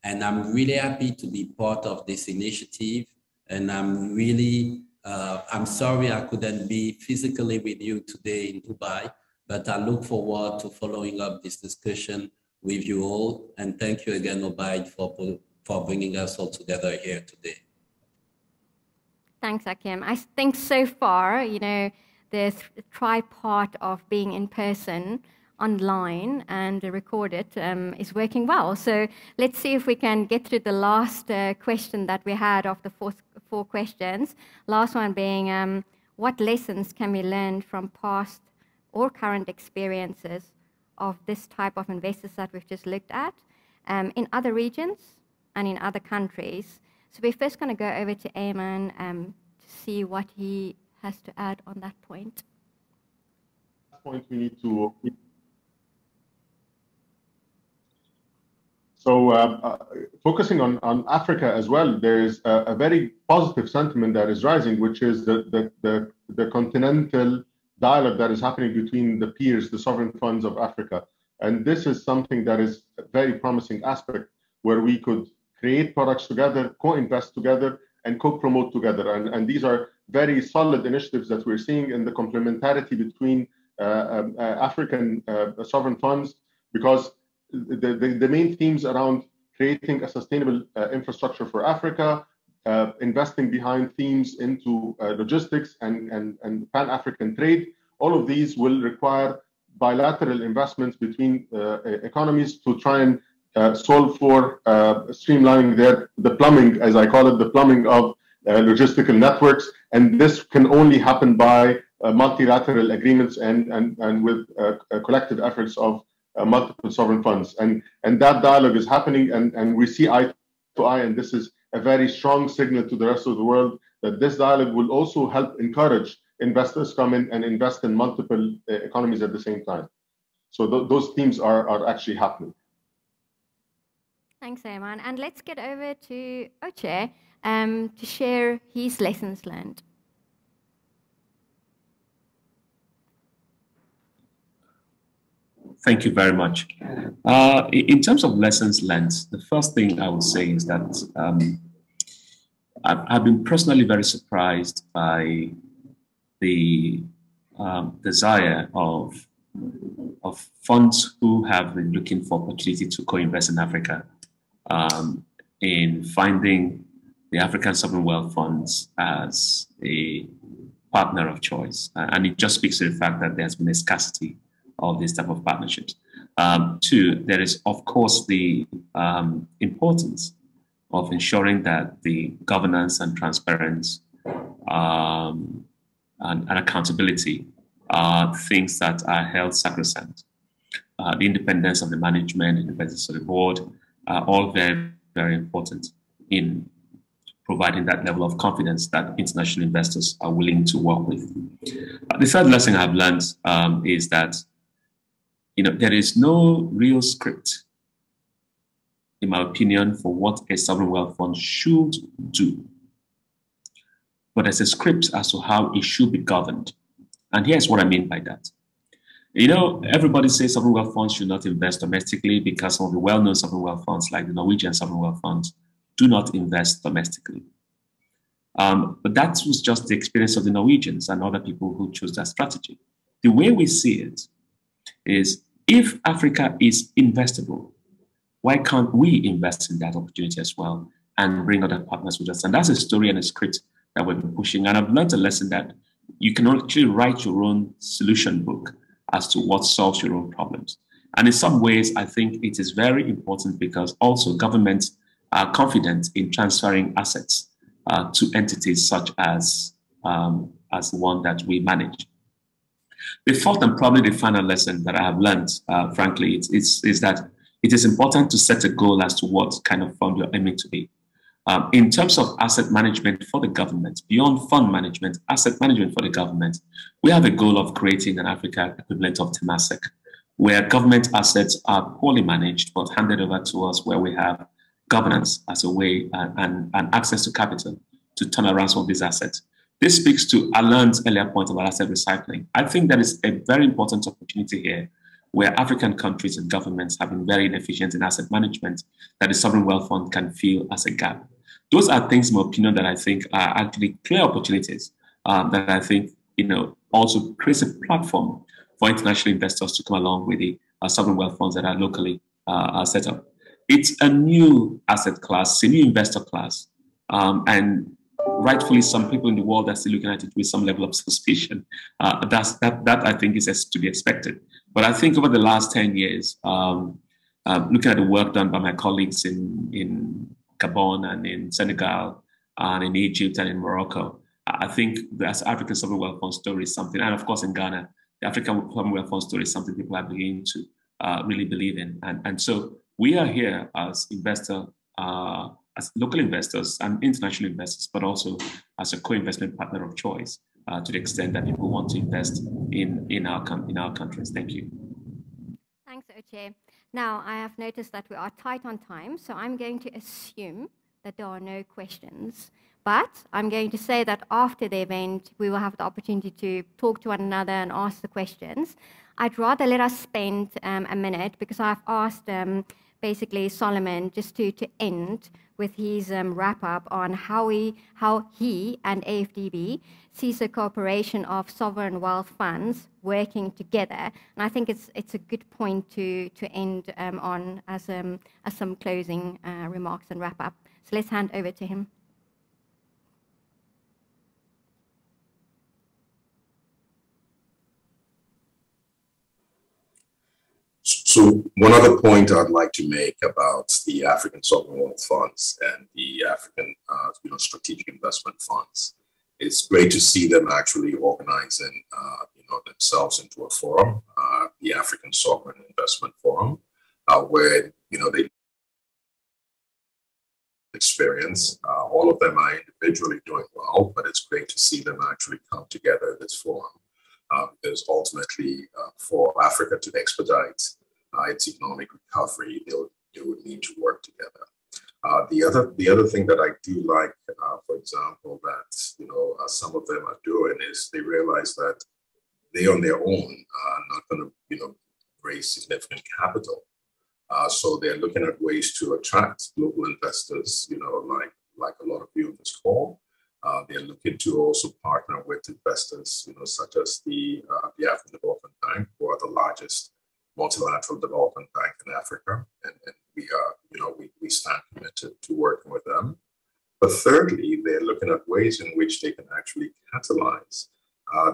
And I'm really happy to be part of this initiative. And I'm really, I'm sorry I couldn't be physically with you today in Dubai, but I look forward to following up this discussion with you all. And thank you again, Obaid, for bringing us all together here today. Thanks, Akim. I think so far, you know, the tripart of being in person, online, and recorded is working well. So let's see if we can get through the last question that we had of the four questions. Last one being, what lessons can we learn from past or current experiences of this type of investors that we've just looked at in other regions and in other countries? So we're first going to go over to Ayman to see what he has to add on that point. Point we need to. So focusing on Africa as well, there is a very positive sentiment that is rising, which is the continental dialogue that is happening between the peers, the sovereign funds of Africa. And this is something that is a very promising aspect where we could create products together, co-invest together, and co-promote together. And these are very solid initiatives that we're seeing in the complementarity between African sovereign funds, because the main themes around creating a sustainable infrastructure for Africa, investing behind themes into logistics and Pan-African trade, all of these will require bilateral investments between economies to try and solve for streamlining the plumbing, as I call it, the plumbing of logistical networks. And this can only happen by multilateral agreements and with collective efforts of multiple sovereign funds. And that dialogue is happening, and we see eye to eye, and this is a very strong signal to the rest of the world that this dialogue will also help encourage investors come in and invest in multiple economies at the same time. So those themes are actually happening. Thanks, Ayman. And let's get over to Oche to share his lessons learned. Thank you very much. In terms of lessons learned, the first thing I would say is that I've been personally very surprised by the desire of funds who have been looking for opportunity to co-invest in Africa in finding the African Sovereign Wealth Funds as a partner of choice. And it just speaks to the fact that there's been a scarcity of this type of partnerships. Two, there is, of course, the importance of ensuring that the governance and transparency and accountability are things that are held sacrosanct. The independence of the management, independence of the board are all very, very important in providing that level of confidence that international investors are willing to work with. The third lesson I've learned is that there is no real script, in my opinion, for what a sovereign wealth fund should do. But there's a script as to how it should be governed. And here's what I mean by that. Everybody says sovereign wealth funds should not invest domestically because some of the well-known sovereign wealth funds, like the Norwegian sovereign wealth funds, do not invest domestically. But that was just the experience of the Norwegians and other people who chose that strategy. The way we see it is If Africa is investable, why can't we invest in that opportunity as well and bring other partners with us? And that's a story and a script that we've been pushing. And I've learned a lesson that you can actually write your own solution book as to what solves your own problems. And in some ways, I think it is very important because also governments are confident in transferring assets to entities such as the one that we manage. The fourth and probably the final lesson that I have learned, frankly, is that it is important to set a goal as to what kind of fund you're aiming to be. In terms of asset management for the government, beyond fund management, asset management for the government, we have a goal of creating an Africa equivalent of Temasek, where government assets are poorly managed but handed over to us, where we have governance as a way and access to capital to turn around some of these assets. This speaks to Alain's earlier point about asset recycling. I think that is a very important opportunity here, where African countries and governments have been very inefficient in asset management, that the sovereign wealth fund can fill as a gap. Those are things, in my opinion, that I think are actually clear opportunities that I think, also creates a platform for international investors to come along with the sovereign wealth funds that are locally set up. It's a new asset class, a new investor class, and rightfully, some people in the world are still looking at it with some level of suspicion. That I think is to be expected. But I think over the last 10 years, looking at the work done by my colleagues in Gabon and in Senegal and in Egypt and in Morocco, I think the African Sovereign Wealth Fund story is something, and of course in Ghana, the African Sovereign Wealth Fund story is something people are beginning to really believe in. And so we are here as as local investors and international investors, but also as a co-investment partner of choice to the extent that people want to invest in our countries. Thank you. Thanks, Oche. Now, I have noticed that we are tight on time, so I'm going to assume that there are no questions. But I'm going to say that after the event, we will have the opportunity to talk to one another and ask the questions. I'd rather let us spend a minute, because I've asked basically Solomon just to end with his wrap-up on how he and AFDB sees the cooperation of sovereign wealth funds working together. And I think it's a good point to end on as some closing remarks and wrap-up. So let's hand over to him. So one other point I'd like to make about the African sovereign wealth funds and the African strategic investment funds, it's great to see them actually organizing themselves into a forum, the African Sovereign Investment Forum, where they experience. All of them are individually doing well, but it's great to see them actually come together in this forum. Because ultimately, for Africa to expedite its economic recovery, they would need to work together. The other thing that I do like, for example, that some of them are doing is they realize that they on their own are not going to raise significant capital. So they're looking at ways to attract global investors, like a lot of you on this call. They're looking to also partner with investors, such as the African Development Bank, who are the largest multilateral development bank in Africa, and we stand committed to working with them. But thirdly, they're looking at ways in which they can actually catalyze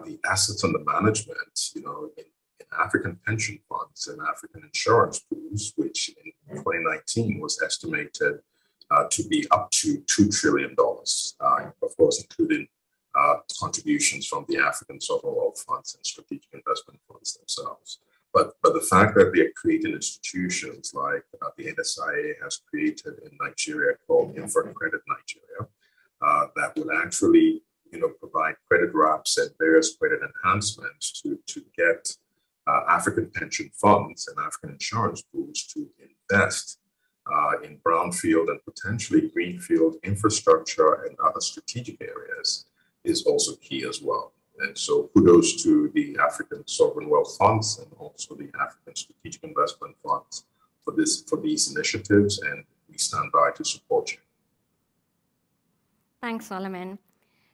the assets under management, in African pension funds and African insurance pools, which in 2019 was estimated to be up to $2 trillion, of course, including contributions from the African sovereign wealth funds and strategic investment funds themselves. But the fact that they're creating institutions like the NSIA has created in Nigeria called InfraCredit Nigeria, that would actually provide credit wraps and various credit enhancements to get African pension funds and African insurance pools to invest in brownfield and potentially greenfield infrastructure and other strategic areas is also key as well. And so kudos to the African sovereign wealth funds and also the African strategic investment funds for these initiatives, and we stand by to support you. Thanks, Solomon.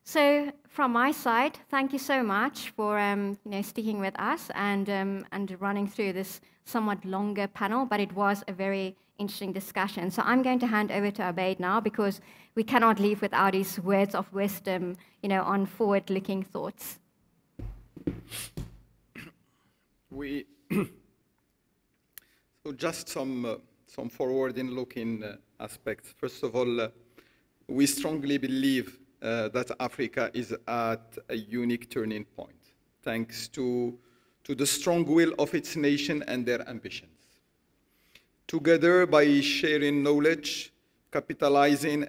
So from my side, thank you so much for sticking with us and running through this somewhat longer panel, but it was a very interesting discussion. So I'm going to hand over to Abeid now because we cannot leave without his words of wisdom, on forward-looking thoughts. So just some forward-looking aspects. First of all, we strongly believe that Africa is at a unique turning point, thanks to the strong will of its nation and their ambitions. Together, by sharing knowledge, capitalizing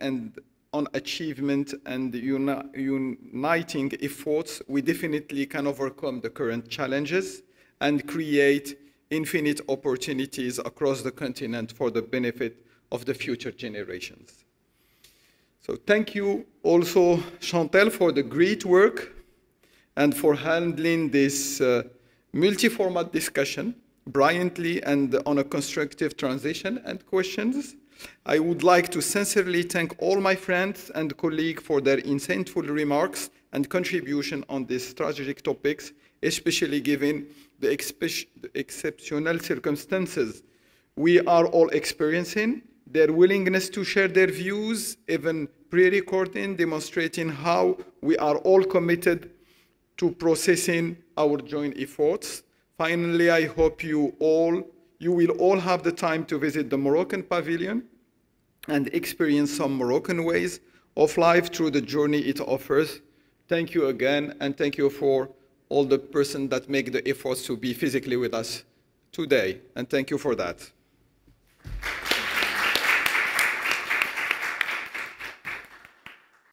on achievement, and uniting efforts, we definitely can overcome the current challenges and create infinite opportunities across the continent for the benefit of the future generations. So thank you also, Chantal, for the great work and for handling this multi-format discussion brilliantly and on a constructive transition and questions. I would like to sincerely thank all my friends and colleagues for their insightful remarks and contribution on these strategic topics, especially given the exceptional circumstances we are all experiencing. Their willingness to share their views, even pre-recording, demonstrating how we are all committed to processing our joint efforts. Finally, I hope you will all have the time to visit the Moroccan Pavilion and experience some Moroccan ways of life through the journey it offers. Thank you again, and thank you for all the persons that make the efforts to be physically with us today, and thank you for that.